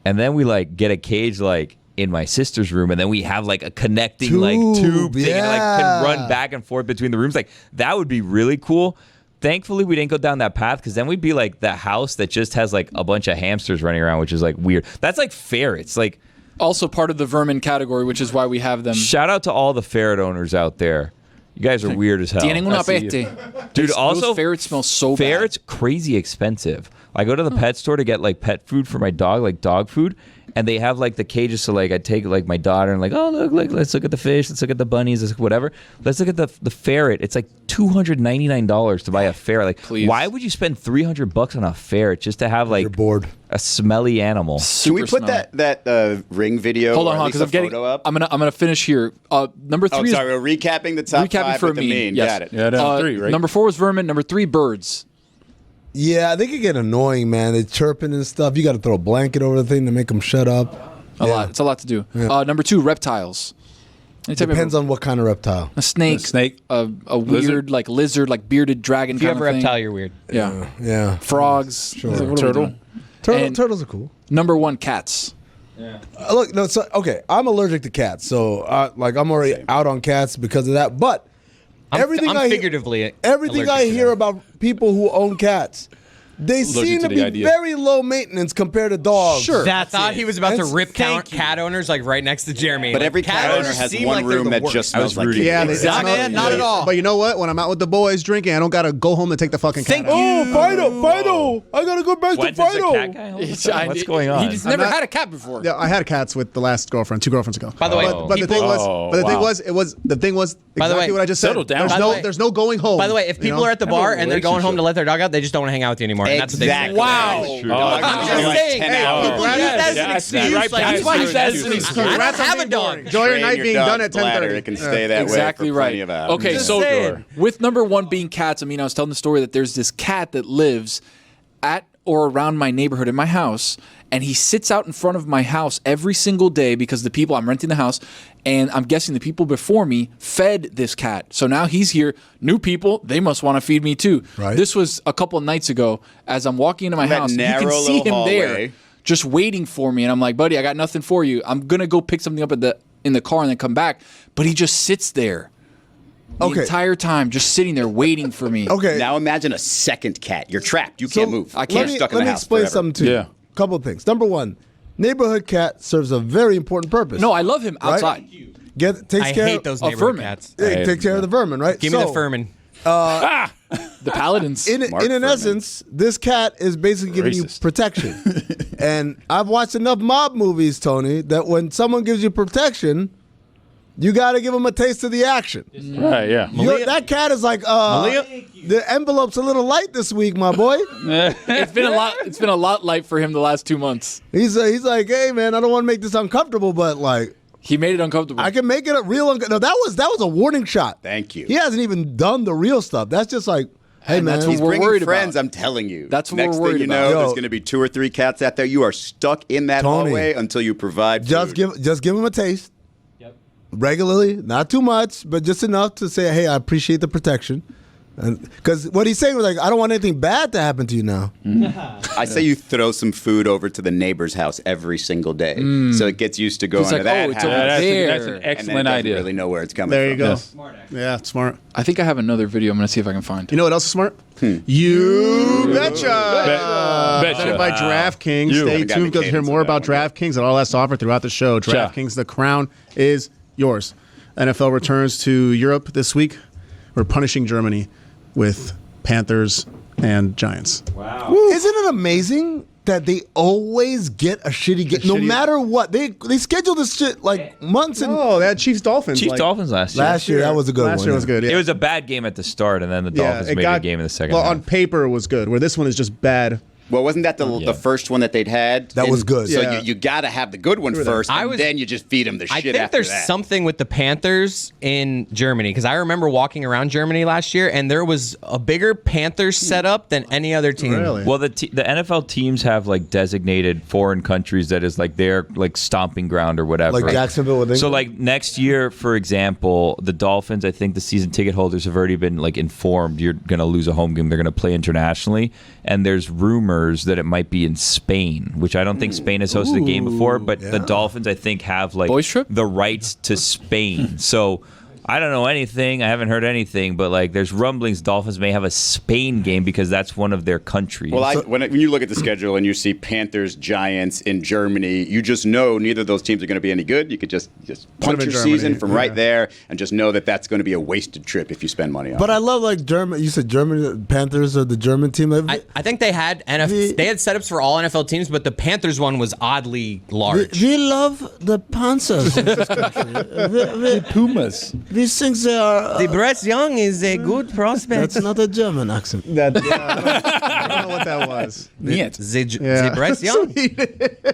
Speaker 5: And then we like get a cage like in my sister's room, and then we have like a connecting like tube thing, and like can run back and forth between the rooms. Like that would be really cool. Thankfully, we didn't go down that path because then we'd be like the house that just has like a bunch of hamsters running around, which is like weird. That's like ferrets. Like
Speaker 1: also part of the vermin category, which is why we have them.
Speaker 5: Shout out to all the ferret owners out there. You guys are weird as hell.
Speaker 1: Tienen una peste.
Speaker 5: Dude, also
Speaker 1: those ferrets smell so bad.
Speaker 5: Ferrets crazy expensive. I go to the pet store to get like pet food for my dog, like dog food, and they have like the cages. So like I take like my daughter and like, oh look, like let's look at the fish, let's look at the bunnies, let's whatever. Let's look at the ferret. It's like $299 to buy a ferret. Like,
Speaker 1: please. Why
Speaker 5: would you spend $300 on a ferret just to have like
Speaker 8: You're bored.
Speaker 5: a smelly animal?
Speaker 4: Can we put that ring video?
Speaker 1: Hold on, because I'm getting.
Speaker 4: Up?
Speaker 1: I'm gonna finish here. Number 3.
Speaker 4: Oh, sorry, we're recapping the top
Speaker 1: recapping
Speaker 4: 5
Speaker 1: for
Speaker 4: with the
Speaker 1: Amin.
Speaker 4: mean.
Speaker 1: Yes.
Speaker 4: Got it.
Speaker 3: Yeah, that's 3, right?
Speaker 1: Number 4 was vermin. Number 3, birds.
Speaker 8: Yeah, they could get annoying, man. They're chirping and stuff. You got to throw a blanket over the thing to make them shut up.
Speaker 1: A lot. It's a lot to do.
Speaker 8: Yeah.
Speaker 1: Number 2, reptiles.
Speaker 8: Depends on what kind of reptile.
Speaker 1: A snake. A weird like lizard, like bearded dragon.
Speaker 2: If you
Speaker 1: kind
Speaker 2: have a
Speaker 1: of thing.
Speaker 2: reptile, you're weird.
Speaker 1: Yeah.
Speaker 8: Yeah.
Speaker 1: Frogs.
Speaker 8: Sure.
Speaker 1: It's like, what are we doing? And
Speaker 8: turtles are cool.
Speaker 1: Number 1, cats.
Speaker 8: Look, no, so, okay, I'm allergic to cats, so like I'm already out on cats because of that. But everything
Speaker 2: I'm figuratively
Speaker 8: everything I hear about people who own cats, they seem to be very low maintenance compared to dogs.
Speaker 1: Sure.
Speaker 2: I thought he was about to rip
Speaker 8: Thank you.
Speaker 2: cat owners like right next to Jeremy.
Speaker 4: But
Speaker 2: like,
Speaker 4: every cat owner
Speaker 2: owners
Speaker 4: has
Speaker 2: seem
Speaker 4: one
Speaker 2: like they're
Speaker 4: room
Speaker 2: the
Speaker 4: that
Speaker 2: worst.
Speaker 4: just smells like cat.
Speaker 6: Yeah,
Speaker 7: Not at all.
Speaker 6: But you know what? When I'm out with the boys drinking, I don't gotta go home and take the fucking cat out.
Speaker 8: Oh, Fido! I gotta go back to
Speaker 5: When does a
Speaker 8: Fido.
Speaker 5: cat guy hold the phone? What's going on?
Speaker 1: He's never had a cat before.
Speaker 6: Yeah, I had cats with the last girlfriend, 2 girlfriends ago.
Speaker 2: By the way,
Speaker 6: but the thing was, the thing was
Speaker 2: By the
Speaker 6: exactly
Speaker 2: way,
Speaker 6: what I just said.
Speaker 3: settle down.
Speaker 6: There's no going home.
Speaker 2: By the way, if people are at the bar and they're going home to let their dog out, they just don't want to hang out with you anymore. And that's what they say.
Speaker 4: Exactly.
Speaker 1: Wow.
Speaker 2: I'm just saying. People use that as an excuse.
Speaker 3: right
Speaker 2: Like,
Speaker 3: back
Speaker 2: that's why
Speaker 3: to
Speaker 2: he
Speaker 3: it.
Speaker 2: says
Speaker 3: That's an
Speaker 2: I don't have a dog.
Speaker 6: Enjoy your night being done at 10:30.
Speaker 4: It can stay that
Speaker 1: Exactly
Speaker 4: way for plenty
Speaker 1: right.
Speaker 4: of hours.
Speaker 1: Okay,
Speaker 2: Just
Speaker 1: so
Speaker 2: saying.
Speaker 1: with number 1 being cats, I mean, I was telling the story that there's this cat that lives at or around my neighborhood in my house, and he sits out in front of my house every single day because the people, I'm renting the house, and I'm guessing the people before me fed this cat. So now he's here, new people, they must want to feed me too.
Speaker 8: Right.
Speaker 1: This was a couple of nights ago as I'm walking into my
Speaker 4: That
Speaker 1: house. You
Speaker 4: narrow
Speaker 1: can see him
Speaker 4: little
Speaker 1: there
Speaker 4: hallway.
Speaker 1: just waiting for me, and I'm like, buddy, I got nothing for you. I'm going to go pick something up in the car and then come back. But he just sits there the entire time, just sitting there waiting for me.
Speaker 8: Okay.
Speaker 4: Now imagine a second cat. You're trapped. You can't move.
Speaker 1: I can't.
Speaker 4: You're stuck in
Speaker 8: Let
Speaker 4: the
Speaker 8: me
Speaker 4: house
Speaker 8: explain
Speaker 4: forever.
Speaker 8: something to you.
Speaker 3: Yeah.
Speaker 8: Couple of things. Number 1, neighborhood cat serves a very important purpose.
Speaker 1: No, I love him
Speaker 8: Right?
Speaker 1: outside.
Speaker 8: Takes
Speaker 2: I
Speaker 8: care
Speaker 2: hate
Speaker 8: of,
Speaker 2: those
Speaker 1: of
Speaker 2: neighborhood
Speaker 1: vermin.
Speaker 2: cats.
Speaker 8: takes care of the vermin, right?
Speaker 2: Give me the
Speaker 8: So,
Speaker 2: vermin.
Speaker 1: The paladins.
Speaker 8: In
Speaker 4: Vermin.
Speaker 8: essence, this cat is basically giving you
Speaker 3: Racist.
Speaker 8: protection. And I've watched enough mob movies, Tony, that when someone gives you protection, you got to give them a taste of the action.
Speaker 3: Right, yeah.
Speaker 8: That cat is like, the envelope's a little light this week, my boy.
Speaker 1: It's been a lot light for him the last 2 months.
Speaker 8: He's like, hey man, I don't want to make this uncomfortable, but like,
Speaker 1: He made it uncomfortable.
Speaker 8: I can make it a real. No, that was a warning shot.
Speaker 4: Thank you.
Speaker 8: He hasn't even done the real stuff. That's just like, hey
Speaker 1: And
Speaker 8: man,
Speaker 1: that's what
Speaker 4: He's
Speaker 1: we're
Speaker 4: bringing
Speaker 1: worried
Speaker 4: friends,
Speaker 1: about.
Speaker 4: I'm telling you.
Speaker 1: That's what
Speaker 4: Next
Speaker 1: we're worried
Speaker 4: thing you
Speaker 1: about.
Speaker 4: know,
Speaker 8: Yo.
Speaker 4: there's going to be 2 or 3 cats out there. You are stuck in that
Speaker 8: Tony,
Speaker 4: hallway until you provide
Speaker 8: just
Speaker 4: food.
Speaker 8: give him a taste. Regularly, not too much, but just enough to say, hey, I appreciate the protection. Because what he's saying was like, I don't want anything bad to happen to you now.
Speaker 4: I say you throw some food over to the neighbor's house every single day, so it gets used to going
Speaker 1: He's like,
Speaker 4: to that
Speaker 1: oh, it's
Speaker 4: house.
Speaker 1: over
Speaker 3: That's
Speaker 1: there.
Speaker 3: an
Speaker 4: and then
Speaker 3: excellent
Speaker 4: doesn't
Speaker 3: idea.
Speaker 4: really know where it's coming
Speaker 6: There
Speaker 4: from.
Speaker 6: you go.
Speaker 3: Yes.
Speaker 6: Yeah, smart.
Speaker 1: I think I have another video. I'm going to see if I can find.
Speaker 6: You know what else is smart? You betcha. Presented by DraftKings.
Speaker 3: You.
Speaker 6: Stay
Speaker 4: Haven't gotten
Speaker 6: tuned because
Speaker 4: the
Speaker 6: hear
Speaker 4: cadence
Speaker 6: more
Speaker 4: of that
Speaker 6: about
Speaker 4: one yet.
Speaker 6: DraftKings and all that's to offer throughout the show. DraftKings, the crown is yours. NFL returns to Europe this week. We're punishing Germany with Panthers and Giants.
Speaker 8: Isn't it amazing that they always get a shitty game, no matter what. They schedule this shit like months and.
Speaker 6: Oh, they had Chiefs Dolphins.
Speaker 5: Chiefs Dolphins last year.
Speaker 8: Last year that was a good one.
Speaker 6: Last year was good. Yeah.
Speaker 5: It was a bad game at the start, and then the Dolphins made a game in the second
Speaker 6: Well,
Speaker 5: half.
Speaker 6: on paper it was good. Where this one is just bad.
Speaker 4: Well, wasn't that the first one that they'd had?
Speaker 8: That was good.
Speaker 4: So
Speaker 6: Yeah.
Speaker 4: you got to have the good one first, and then you just feed them the shit
Speaker 2: I
Speaker 4: after
Speaker 2: think there's
Speaker 4: that.
Speaker 2: something with the Panthers in Germany because I remember walking around Germany last year and there was a bigger Panthers setup than any other team.
Speaker 6: Really?
Speaker 5: Well, the NFL teams have like designated foreign countries that is like their like stomping ground or whatever.
Speaker 8: Like Jacksonville with
Speaker 5: So
Speaker 8: England?
Speaker 5: like next year, for example, the Dolphins, I think the season ticket holders have already been like informed you're going to lose a home game. They're going to play internationally, and there's rumors that it might be in Spain, which I don't think Spain has hosted a game before, but the Dolphins I think have like
Speaker 1: Boys trip?
Speaker 5: the rights to Spain. So I don't know anything. I haven't heard anything, but like there's rumblings Dolphins may have a Spain game because that's one of their countries.
Speaker 4: Well, when you look at the schedule and you see Panthers, Giants in Germany, you just know neither of those teams are going to be any good. You could just punch
Speaker 6: in
Speaker 4: your
Speaker 6: Germany,
Speaker 4: season from right there and just know that that's going to be a wasted trip if you spend money on
Speaker 8: But
Speaker 4: it.
Speaker 8: I love like German. You said German Panthers are the German team. Like,
Speaker 2: I think they had they had setups for all NFL teams, but the Panthers one was oddly large.
Speaker 8: we love the Panthers.
Speaker 3: Pumas.
Speaker 8: These things they are.
Speaker 2: The Bryce Young is a good prospect.
Speaker 8: That's not a German accent.
Speaker 6: I don't know what that was.
Speaker 3: Niet.
Speaker 2: The Bryce Young.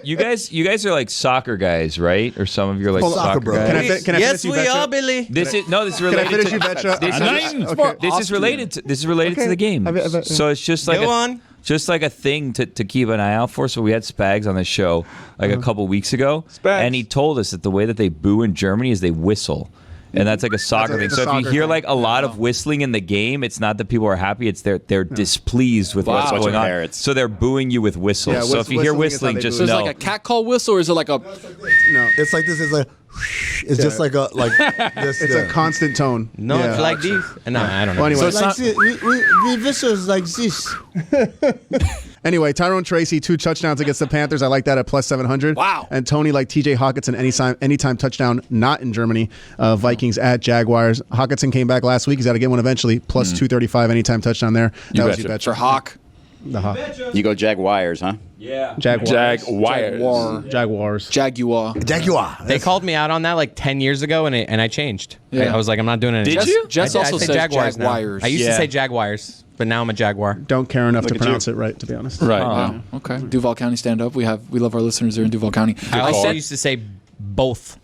Speaker 5: you guys are like soccer guys, right? Or some of you are like
Speaker 8: Soccer
Speaker 5: soccer
Speaker 8: bro.
Speaker 5: guys.
Speaker 6: Can I
Speaker 2: Yes,
Speaker 6: finish you,
Speaker 2: we
Speaker 6: Betcha?
Speaker 2: are, Billy.
Speaker 5: This is
Speaker 6: Can I
Speaker 5: related
Speaker 6: finish
Speaker 5: to
Speaker 6: you, Betcha?
Speaker 5: this is related to the game. So it's just like
Speaker 2: Go on.
Speaker 5: just like a thing to keep an eye out for. So we had Spags on the show like a couple weeks ago, and he told us that the way that they boo in Germany is they whistle. And that's like a soccer thing.
Speaker 6: it's a
Speaker 5: So if you
Speaker 6: soccer
Speaker 5: hear
Speaker 6: thing.
Speaker 5: like a lot of whistling in the game, it's not that people are happy; it's they're displeased with what's
Speaker 4: Bunch of
Speaker 5: going on.
Speaker 4: parrots.
Speaker 5: So they're booing you with whistles.
Speaker 6: Yeah,
Speaker 5: so if you hear
Speaker 6: whistling is how they
Speaker 5: whistling, just
Speaker 1: So is it
Speaker 5: know.
Speaker 1: like a cat call whistle, or is it like a?
Speaker 6: No,
Speaker 8: It's like this. It's like. It's just like a like. This,
Speaker 6: it's a constant tone.
Speaker 2: No,
Speaker 6: Yeah.
Speaker 2: it's like this. No, I don't know.
Speaker 6: Well, anyway,
Speaker 1: So it's not-
Speaker 8: we whistles like this.
Speaker 6: Anyway, Tyrone Tracy 2 touchdowns against the Panthers. I like that at plus 700.
Speaker 1: Wow.
Speaker 6: And Tony like TJ Hawkinson anytime touchdown not in Germany. Vikings at Jaguars. Hawkinson came back last week. He's got to get one eventually. Plus 235 anytime touchdown there. That was
Speaker 3: betcha.
Speaker 6: you betcha.
Speaker 1: For Hawk.
Speaker 6: The Hawk.
Speaker 4: You go Jaguars, huh?
Speaker 5: Yeah.
Speaker 6: Jaguars.
Speaker 3: Jaguars.
Speaker 6: Jaguar.
Speaker 8: Jaguar.
Speaker 2: They called me out on that like 10 years ago, and I changed.
Speaker 1: Yeah.
Speaker 2: I was like, I'm not doing it anymore.
Speaker 5: Did you?
Speaker 1: Jess
Speaker 2: I
Speaker 1: also
Speaker 2: say
Speaker 1: says
Speaker 2: Jaguars now.
Speaker 1: Jaguars.
Speaker 2: I used
Speaker 5: Yeah.
Speaker 2: to say Jaguars, but now I'm a Jaguar.
Speaker 6: Don't care enough to
Speaker 4: at
Speaker 6: pronounce
Speaker 4: you.
Speaker 6: it right, to be honest.
Speaker 3: Right.
Speaker 1: Oh, okay. Duval County stand up. We love our listeners there in Duval County.
Speaker 2: I also
Speaker 1: said-
Speaker 2: used to say both.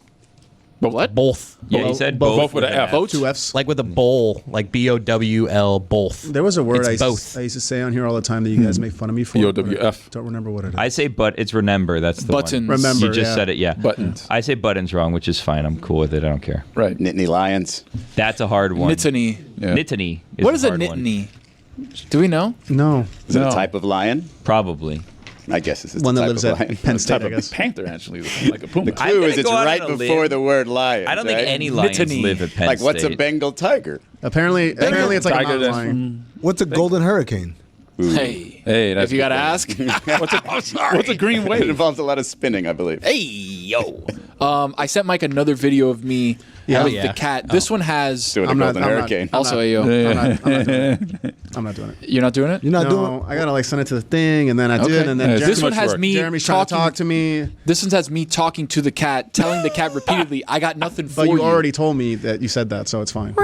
Speaker 1: But what?
Speaker 2: Both.
Speaker 5: Yeah, he said
Speaker 3: Both with an F.
Speaker 1: Both?
Speaker 6: 2 Fs.
Speaker 2: Like with a bowl, like BOWL, both.
Speaker 6: There was a word
Speaker 2: It's
Speaker 6: I
Speaker 2: both.
Speaker 6: used to say on here all the time that you guys make fun of me for.
Speaker 3: BOWF.
Speaker 6: but I Don't remember what it is.
Speaker 5: I say it's remember. That's the
Speaker 1: Buttons.
Speaker 5: one.
Speaker 6: Remember,
Speaker 5: You just
Speaker 6: yeah.
Speaker 5: said it. Yeah.
Speaker 3: Buttons.
Speaker 5: I say buttons wrong, which is fine. I'm cool with it. I don't care.
Speaker 3: Right.
Speaker 4: Nittany Lions.
Speaker 5: That's a hard one.
Speaker 1: Nittany.
Speaker 3: Yeah.
Speaker 5: Nittany.
Speaker 1: What is a
Speaker 5: hard one.
Speaker 1: nittany? Do we know?
Speaker 6: No.
Speaker 4: Is it
Speaker 3: No.
Speaker 4: a type of lion?
Speaker 5: Probably.
Speaker 4: I guess this is
Speaker 6: One
Speaker 4: the
Speaker 6: that
Speaker 4: type
Speaker 6: lives
Speaker 4: of
Speaker 6: at
Speaker 4: lion.
Speaker 6: Penn
Speaker 3: It's
Speaker 6: State,
Speaker 3: type
Speaker 6: I
Speaker 3: of
Speaker 6: guess.
Speaker 3: panther, actually, like a puma.
Speaker 5: I'm
Speaker 4: Clue
Speaker 5: gonna
Speaker 4: is it's
Speaker 5: go out
Speaker 4: right
Speaker 5: on a
Speaker 4: before
Speaker 5: limb.
Speaker 4: the word lion.
Speaker 5: I don't think any lions
Speaker 1: Nittany.
Speaker 5: live at Penn
Speaker 4: Like, what's a
Speaker 5: State.
Speaker 4: Bengal tiger?
Speaker 6: Apparently it's like a
Speaker 3: Tiger
Speaker 6: mountain
Speaker 3: that's
Speaker 6: lion.
Speaker 8: What's a golden hurricane?
Speaker 1: Hey.
Speaker 3: Hey, that's
Speaker 1: If you got to
Speaker 3: good.
Speaker 1: ask.
Speaker 3: What's a green
Speaker 4: It
Speaker 3: wave?
Speaker 4: involves a lot of spinning, I believe.
Speaker 1: Hey, yo. I sent Mike another video of me with
Speaker 2: yeah.
Speaker 1: the cat. This one has
Speaker 4: Doing a golden hurricane.
Speaker 1: also a yo.
Speaker 6: I'm not doing it.
Speaker 1: You're not doing it?
Speaker 8: You're not
Speaker 6: No,
Speaker 8: doing.
Speaker 6: I gotta like send it to the thing, and then I did, and then
Speaker 3: Yeah,
Speaker 6: Jeremy,
Speaker 1: This one
Speaker 3: much
Speaker 1: has
Speaker 3: work.
Speaker 1: me
Speaker 6: Jeremy's trying to
Speaker 1: talking.
Speaker 6: talk to me.
Speaker 1: This one has me talking to the cat, telling the cat repeatedly, "I got nothing for
Speaker 6: But
Speaker 1: you."
Speaker 6: you already told me that you said that, so it's fine.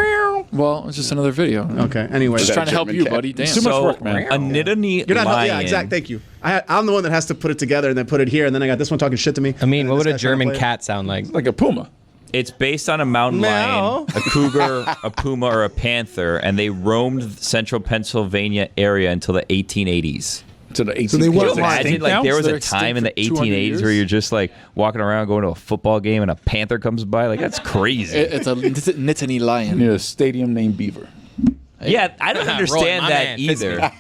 Speaker 1: Well, it's just another video.
Speaker 6: Okay. Anyway,
Speaker 1: Just
Speaker 4: that
Speaker 1: trying to help
Speaker 4: German
Speaker 1: you,
Speaker 4: cat?
Speaker 1: buddy. Damn.
Speaker 3: Too much work, man.
Speaker 5: A Nittany
Speaker 6: you're not.
Speaker 5: lion.
Speaker 6: Yeah, exact. Thank you. I'm the one that has to put it together and then put it here, and then I got this one talking shit to me.
Speaker 2: I mean, what
Speaker 6: And
Speaker 2: would
Speaker 6: this
Speaker 2: a
Speaker 6: guy trying to
Speaker 2: German
Speaker 6: play it.
Speaker 2: cat sound like?
Speaker 3: Like a puma.
Speaker 5: It's based on a mountain
Speaker 2: Meow.
Speaker 5: lion, a cougar, a puma, or a panther, and they roamed the central Pennsylvania area until the 1880s.
Speaker 3: To the 18.
Speaker 8: So they
Speaker 5: Can you
Speaker 8: weren't lying.
Speaker 5: imagine, like, there was
Speaker 1: They're
Speaker 5: a time in the
Speaker 1: extinct for 200
Speaker 5: 1880s where
Speaker 1: years?
Speaker 5: you're just like walking around going to a football game and a panther comes by? Like, that's crazy.
Speaker 1: It's a Nittany lion.
Speaker 3: Near a stadium named Beaver.
Speaker 5: Yeah, I don't
Speaker 2: Roy,
Speaker 5: understand
Speaker 2: my
Speaker 5: that
Speaker 2: man, fits
Speaker 5: either.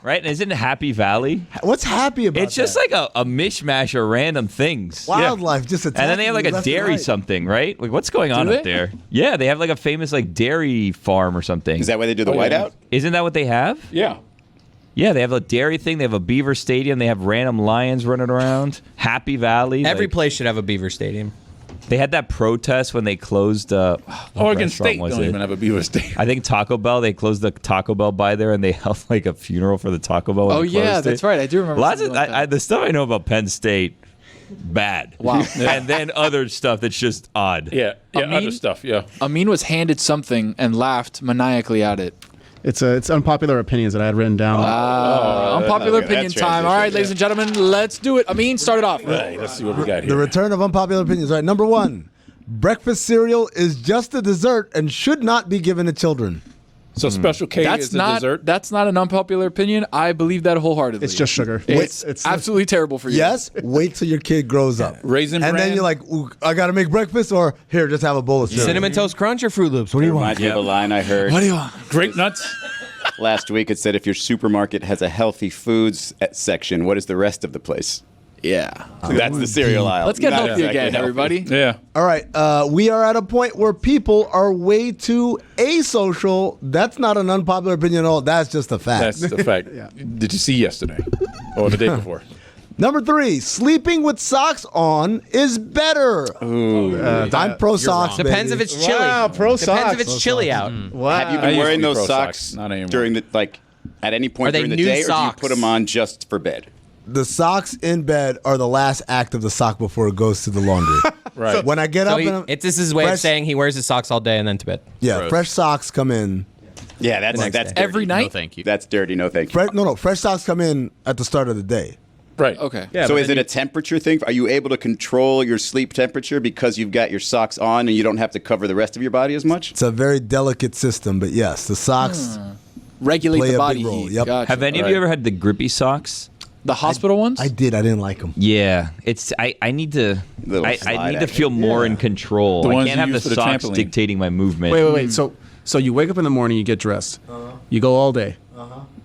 Speaker 5: Right? And isn't it Happy Valley?
Speaker 8: What's happy about
Speaker 5: It's just
Speaker 8: that?
Speaker 5: like a mishmash of random things.
Speaker 8: Wildlife just attacking
Speaker 5: And then they have like
Speaker 8: you
Speaker 5: a
Speaker 8: left and
Speaker 5: dairy
Speaker 8: right.
Speaker 5: something, right? Like, what's going on
Speaker 1: they?
Speaker 5: up there? Yeah, they have like a famous like dairy farm or something.
Speaker 4: Is that why they do the
Speaker 3: Oh, yeah.
Speaker 4: whiteout?
Speaker 5: Isn't that what they have?
Speaker 3: Yeah.
Speaker 5: Yeah, they have a dairy thing. They have a beaver stadium. They have random lions running around. Happy Valley.
Speaker 2: Every
Speaker 5: like,
Speaker 2: place should have a beaver stadium.
Speaker 5: They had that protest when they closed.
Speaker 3: Oregon State don't even have a beef with state.
Speaker 5: I think Taco Bell. They closed the Taco Bell by there, and they held like a funeral for the Taco Bell.
Speaker 1: Oh yeah, that's right. I do remember.
Speaker 5: Lots of
Speaker 1: like that.
Speaker 5: the stuff I know about Penn State. Bad.
Speaker 1: Wow.
Speaker 5: And then other stuff that's just odd.
Speaker 3: Yeah,
Speaker 1: Amin-
Speaker 3: other stuff. Yeah.
Speaker 1: Amin was handed something and laughed maniacally at it.
Speaker 6: It's unpopular opinions that I had written down.
Speaker 1: Unpopular opinion time. All right, ladies and gentlemen, let's do it. Amin, start it off.
Speaker 3: Right, let's see what we got here.
Speaker 8: The return of unpopular opinions. All right, number 1. Breakfast cereal is just a dessert and should not be given to children.
Speaker 3: So Special K
Speaker 1: That's
Speaker 3: is a
Speaker 1: not.
Speaker 3: dessert.
Speaker 1: That's not an unpopular opinion. I believe that wholeheartedly.
Speaker 6: It's just sugar.
Speaker 1: It's absolutely terrible for you.
Speaker 8: Yes, wait till your kid grows up.
Speaker 3: Raisin
Speaker 8: and
Speaker 3: Bran.
Speaker 8: then you're like, ooh, I got to make breakfast, or here, just have a bowl of cereal.
Speaker 2: Cinnamon Toast Crunch or Fruit Loops? What do you want?
Speaker 4: Reminds me of a line I heard
Speaker 1: What do you want?
Speaker 3: Grape nuts.
Speaker 4: last week. It said if your supermarket has a healthy foods section, what is the rest of the place?
Speaker 1: Yeah.
Speaker 4: So that's the cereal aisle.
Speaker 1: Let's get
Speaker 4: Not
Speaker 1: healthy
Speaker 4: exactly
Speaker 1: again,
Speaker 4: healthy.
Speaker 1: everybody.
Speaker 3: Yeah.
Speaker 8: All right, we are at a point where people are way too asocial. That's not an unpopular opinion at all. That's just a fact.
Speaker 3: That's the fact. Did you see yesterday or the day before?
Speaker 8: Number 3, sleeping with socks on is better. I'm pro socks.
Speaker 2: Depends
Speaker 8: baby.
Speaker 2: if it's chilly.
Speaker 6: Wow, pro
Speaker 2: Depends
Speaker 6: socks.
Speaker 2: if it's chilly out.
Speaker 6: Wow.
Speaker 4: Have you
Speaker 3: I
Speaker 4: been
Speaker 3: used to
Speaker 4: wearing
Speaker 3: be
Speaker 4: those
Speaker 3: pro
Speaker 4: socks
Speaker 3: socks, not anymore.
Speaker 4: during the at any point
Speaker 2: Are they
Speaker 4: during the
Speaker 2: new
Speaker 4: day, or do you
Speaker 2: socks?
Speaker 4: put them on just for bed?
Speaker 8: The socks in bed are the last act of the sock before it goes to the laundry.
Speaker 3: Right.
Speaker 8: When I get
Speaker 2: So
Speaker 8: up, and
Speaker 2: it's this is his way of
Speaker 8: fresh-
Speaker 2: saying he wears his socks all day and then to bed.
Speaker 8: fresh socks come in.
Speaker 4: Yeah, that's
Speaker 2: next
Speaker 4: that's
Speaker 2: day.
Speaker 4: dirty.
Speaker 1: Every night?
Speaker 7: No, thank you.
Speaker 4: That's dirty. No, thank you.
Speaker 8: Fresh socks come in at the start of the day.
Speaker 3: Right.
Speaker 1: Okay.
Speaker 6: Yeah,
Speaker 4: So
Speaker 6: but
Speaker 4: is
Speaker 6: then
Speaker 4: it a temperature thing? Are you able to control your sleep temperature because you've got your socks on and you don't have to cover the rest of your body as much?
Speaker 8: It's a very delicate system, but yes, the socks.
Speaker 1: Regulate
Speaker 8: Play
Speaker 1: the
Speaker 8: a
Speaker 1: body
Speaker 8: big role.
Speaker 1: heat.
Speaker 8: Yep.
Speaker 1: Gotcha.
Speaker 5: Have any of you ever had the grippy socks?
Speaker 1: The hospital ones?
Speaker 8: I didn't like them.
Speaker 5: Yeah, it's I need to
Speaker 4: Little
Speaker 5: I
Speaker 4: slide
Speaker 5: need to
Speaker 4: action.
Speaker 5: feel more in control.
Speaker 3: The
Speaker 5: I
Speaker 3: ones
Speaker 5: can't
Speaker 3: you
Speaker 5: have the
Speaker 3: use for the
Speaker 5: socks
Speaker 3: trampoline.
Speaker 5: dictating my movement.
Speaker 6: Wait. So you wake up in the morning, you get dressed, you go all day,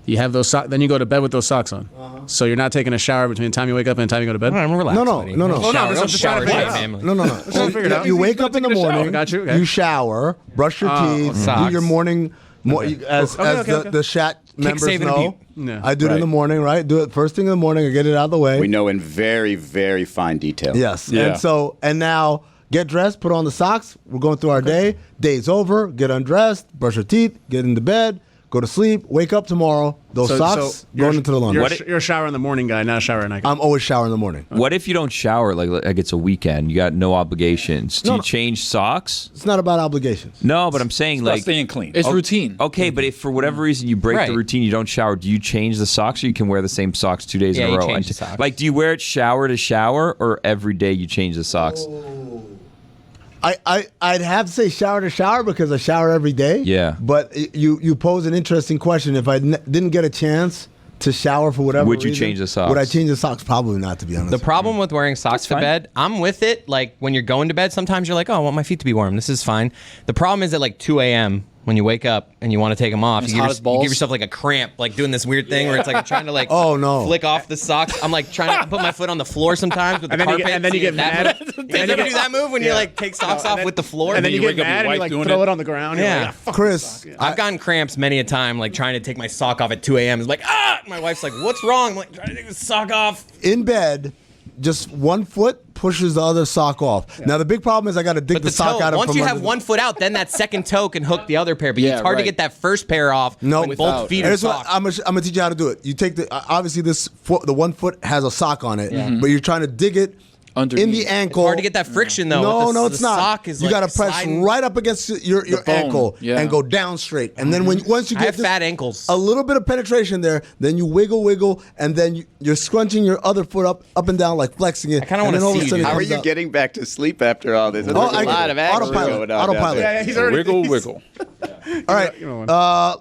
Speaker 6: you have those socks, then you go to bed with those socks on. So you're not taking a shower between the time you wake up and the time you go to bed.
Speaker 2: I'm relaxed.
Speaker 8: No,
Speaker 2: buddy.
Speaker 8: no.
Speaker 2: Don't
Speaker 8: Oh, no,
Speaker 2: shower,
Speaker 6: this
Speaker 2: don't
Speaker 6: is just trying
Speaker 2: shower
Speaker 6: to figure
Speaker 2: with
Speaker 6: it
Speaker 2: my
Speaker 6: out.
Speaker 2: family.
Speaker 8: No.
Speaker 6: figure it out.
Speaker 8: You wake up in the morning.
Speaker 6: Got you, okay.
Speaker 8: You shower, brush your teeth, do
Speaker 2: Socks.
Speaker 8: your morning. As
Speaker 6: okay.
Speaker 8: the chat members
Speaker 2: saving a
Speaker 8: know,
Speaker 6: Yeah.
Speaker 8: I do it in
Speaker 3: Right.
Speaker 8: the morning. Right, do it first thing in the morning. I get it out of the way.
Speaker 4: We know in very, very fine detail.
Speaker 8: Yes.
Speaker 3: Yeah.
Speaker 8: And now get dressed, put on the socks. We're going through our day. Day's over. Get undressed, brush your teeth, get into bed, go to sleep, wake up tomorrow. Those socks going into the laundry.
Speaker 6: You're a shower in the morning guy, not a shower at night.
Speaker 8: I'm always showering in the morning.
Speaker 5: What if you don't shower? Like it's a weekend, you got no obligations. Do you change socks?
Speaker 8: It's not about obligations.
Speaker 5: No, but I'm saying
Speaker 3: About
Speaker 5: like
Speaker 3: staying clean.
Speaker 1: It's routine.
Speaker 5: Okay, but if for whatever reason you break the
Speaker 2: Right.
Speaker 5: routine, you don't shower, do you change the socks or you can wear the same socks 2 days
Speaker 2: Yeah,
Speaker 5: in a
Speaker 2: you
Speaker 5: row?
Speaker 2: change the socks.
Speaker 5: Like, do you wear it shower to shower or every day you change the socks?
Speaker 8: I'd have to say shower to shower because I shower every day.
Speaker 5: Yeah.
Speaker 8: But you pose an interesting question. If I didn't get a chance to shower for whatever
Speaker 5: Would you
Speaker 8: reason,
Speaker 5: change the socks?
Speaker 8: Would I change the socks? Probably not, to be honest.
Speaker 2: The problem with wearing socks to
Speaker 5: fine.
Speaker 2: bed, I'm with it. Like when you're going to bed, sometimes you're like, oh, I want my feet to be warm. This is fine. The problem is at like 2 a.m. when you wake up and you want to take them off,
Speaker 1: It's
Speaker 2: you give,
Speaker 1: hot as
Speaker 2: you
Speaker 1: balls.
Speaker 2: give yourself like a cramp, like doing this weird thing where it's like I'm trying to like
Speaker 8: Oh, no.
Speaker 2: flick off the socks. I'm like trying to put my foot on the floor sometimes with the
Speaker 6: And then you
Speaker 2: carpet.
Speaker 6: get- and then you get
Speaker 2: that
Speaker 6: mad.
Speaker 2: move. You ever do that move when you like take socks off with the floor?
Speaker 6: and then you
Speaker 3: wake
Speaker 6: get
Speaker 3: up, your
Speaker 6: mad and you
Speaker 3: wife
Speaker 6: like
Speaker 3: doing
Speaker 6: throw
Speaker 3: it.
Speaker 6: it on the ground. You're
Speaker 2: Yeah.
Speaker 6: like, fuck
Speaker 8: Chris,
Speaker 6: this sock.
Speaker 2: I've gotten cramps many a time, like trying to take my sock off at 2 a.m. It's like, ah! My wife's like, what's wrong? I'm like, trying to take the sock off.
Speaker 8: in bed, just one foot pushes the other sock off. Now the big problem is I got to dig
Speaker 2: But
Speaker 8: the sock
Speaker 2: toe,
Speaker 8: out of
Speaker 2: once
Speaker 8: from
Speaker 2: you
Speaker 8: under
Speaker 2: have
Speaker 8: the-
Speaker 2: one foot out, then that second toe can hook the other pair. But
Speaker 1: Yeah,
Speaker 2: it's hard to
Speaker 1: right.
Speaker 2: get that first pair off
Speaker 8: No,
Speaker 2: when
Speaker 1: without.
Speaker 2: both feet are
Speaker 8: Here's what
Speaker 2: socked.
Speaker 8: I'm gonna teach you how to do it. You take the obviously this foot, the one foot has a sock on it, but you're trying to dig it in
Speaker 1: Underneath.
Speaker 8: the ankle.
Speaker 2: Hard to get that friction though.
Speaker 8: No,
Speaker 2: with the,
Speaker 8: no, it's
Speaker 2: the
Speaker 8: not.
Speaker 2: Sock is
Speaker 8: You
Speaker 2: like
Speaker 8: got to press
Speaker 2: sliding.
Speaker 8: right up against your
Speaker 1: bone,
Speaker 8: ankle
Speaker 1: yeah.
Speaker 8: and go down straight. And then once you
Speaker 2: I
Speaker 8: get
Speaker 2: have
Speaker 8: this,
Speaker 2: fat ankles.
Speaker 8: a little bit of penetration there, then you wiggle, and then you're scrunching your other foot up and down, like flexing it.
Speaker 2: I kinda
Speaker 8: And
Speaker 2: wanna
Speaker 8: then all of a
Speaker 2: see you
Speaker 8: sudden
Speaker 2: do
Speaker 8: it
Speaker 4: How are
Speaker 8: comes
Speaker 4: you
Speaker 8: out.
Speaker 4: getting back to sleep after all this? There's a lot of action
Speaker 8: autopilot.
Speaker 4: going on down there.
Speaker 6: he's already
Speaker 3: Wiggle.
Speaker 8: All right.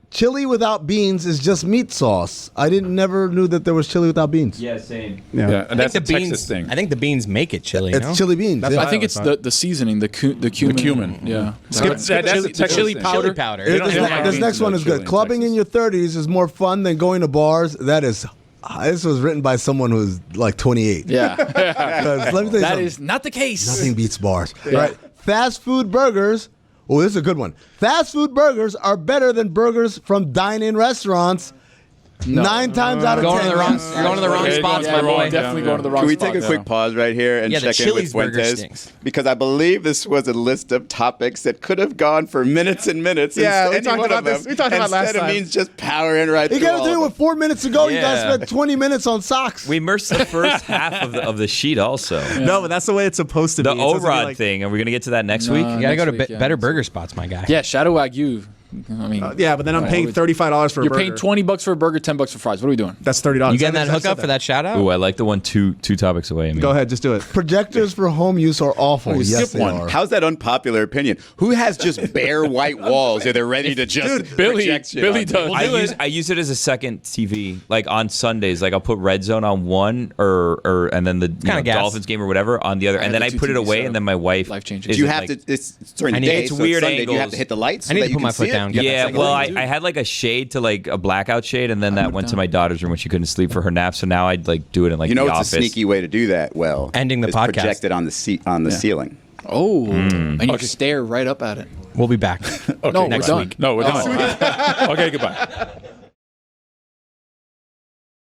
Speaker 8: Chili without beans is just meat sauce. I never knew that there was chili without beans.
Speaker 5: Yeah, same.
Speaker 3: Yeah, and that's
Speaker 2: I
Speaker 3: a
Speaker 2: think the
Speaker 3: Texas
Speaker 2: beans.
Speaker 3: thing.
Speaker 2: I think the beans make it chili.
Speaker 8: It's
Speaker 2: no?
Speaker 8: chili beans.
Speaker 6: That's
Speaker 8: yeah.
Speaker 1: I think it's the seasoning, the cumin.
Speaker 3: cumin.
Speaker 1: Yeah.
Speaker 3: That's a Texas
Speaker 1: chili
Speaker 3: thing.
Speaker 1: powder.
Speaker 2: Chili powder.
Speaker 3: They don't
Speaker 8: This,
Speaker 3: have
Speaker 8: this
Speaker 3: beans
Speaker 8: next one
Speaker 3: without
Speaker 8: is
Speaker 3: chili
Speaker 8: good.
Speaker 3: in
Speaker 8: Clubbing
Speaker 3: Texas.
Speaker 8: in your 30s is more fun than going to bars. This was written by someone who's like 28.
Speaker 1: Yeah.
Speaker 8: 'Cause let me tell you
Speaker 1: That
Speaker 8: something.
Speaker 1: is not the case.
Speaker 8: Nothing beats bars. Right. Fast food burgers. Oh, this is a good one. Fast food burgers are better than burgers from dine-in restaurants.
Speaker 1: No.
Speaker 8: 9 times out of 10.
Speaker 2: You're going to the wrong spots, my boy.
Speaker 1: Definitely going to the wrong
Speaker 4: Can we
Speaker 1: spots.
Speaker 4: take a quick pause right here and
Speaker 2: Yeah, the
Speaker 4: check in with
Speaker 2: Chili's burger
Speaker 4: Fuentes?
Speaker 2: stinks.
Speaker 4: Because I believe this was a list of topics that could have gone for minutes and minutes.
Speaker 6: Yeah,
Speaker 4: and
Speaker 6: we talked about this. We talked about last
Speaker 4: Instead,
Speaker 6: time.
Speaker 4: it means just powering right
Speaker 8: You
Speaker 4: through
Speaker 8: got to
Speaker 4: all
Speaker 8: do it
Speaker 4: of
Speaker 8: with 4 minutes to go. You guys
Speaker 5: Yeah.
Speaker 8: spent 20 minutes on socks.
Speaker 5: We immersed the first half of the sheet also.
Speaker 6: No, but that's the way it's supposed to
Speaker 5: The
Speaker 6: be. It's supposed to be
Speaker 5: O-Rod
Speaker 6: like-
Speaker 5: thing. Are we going to get to that next week?
Speaker 2: You got to go to
Speaker 1: Next week,
Speaker 2: better burger spots, my guy.
Speaker 1: Yeah, Shadow Wagyu. I mean,
Speaker 6: Yeah, but then I'm paying $35 for a
Speaker 1: you're
Speaker 6: burger.
Speaker 1: paying $20 for a burger, $10 for fries. What are we doing?
Speaker 6: That's $30.
Speaker 2: You getting that
Speaker 6: I
Speaker 2: hookup
Speaker 6: said
Speaker 2: for that shout out?
Speaker 5: Ooh, I like the one two topics away. I mean.
Speaker 6: Go ahead, just do it.
Speaker 8: Projectors for home use are awful. Yes, they are.
Speaker 4: How's that unpopular opinion? Who has just bare white walls that they're ready to just project shit
Speaker 1: Billy
Speaker 4: onto?
Speaker 1: does.
Speaker 5: I use it as a second TV, like on Sundays. Like I'll put Red Zone on one, or and then the
Speaker 2: gas.
Speaker 5: Dolphins game or whatever on the other, and then I
Speaker 4: the
Speaker 5: put it
Speaker 4: two
Speaker 5: away,
Speaker 4: TVs
Speaker 5: and then my wife
Speaker 1: Life changing.
Speaker 4: Do you
Speaker 5: isn't,
Speaker 4: have
Speaker 5: like-
Speaker 4: to? It's during the
Speaker 2: I need-
Speaker 4: day.
Speaker 5: it's
Speaker 4: so
Speaker 5: weird
Speaker 4: Sunday. Do you have
Speaker 5: angles.
Speaker 4: to hit the lights?
Speaker 2: I need
Speaker 4: so
Speaker 2: to
Speaker 4: that
Speaker 2: put
Speaker 4: you
Speaker 2: my
Speaker 4: can
Speaker 2: foot
Speaker 4: see
Speaker 2: down.
Speaker 4: It?
Speaker 2: Get that
Speaker 5: Yeah,
Speaker 2: second
Speaker 5: well,
Speaker 2: light.
Speaker 5: I had like a shade to like a blackout shade, and then that went to my daughter's room when she couldn't sleep for her nap. So now I'd like do it in like
Speaker 4: You know,
Speaker 5: the
Speaker 4: it's
Speaker 5: office.
Speaker 4: a sneaky way to do that. Well,
Speaker 2: Ending the
Speaker 4: is
Speaker 2: podcast.
Speaker 4: projected on the ceiling.
Speaker 1: Oh, and you stare right up at it.
Speaker 2: We'll be back.
Speaker 3: Okay,
Speaker 1: No,
Speaker 3: next
Speaker 1: we're done.
Speaker 3: week. No, we're done. Okay, goodbye.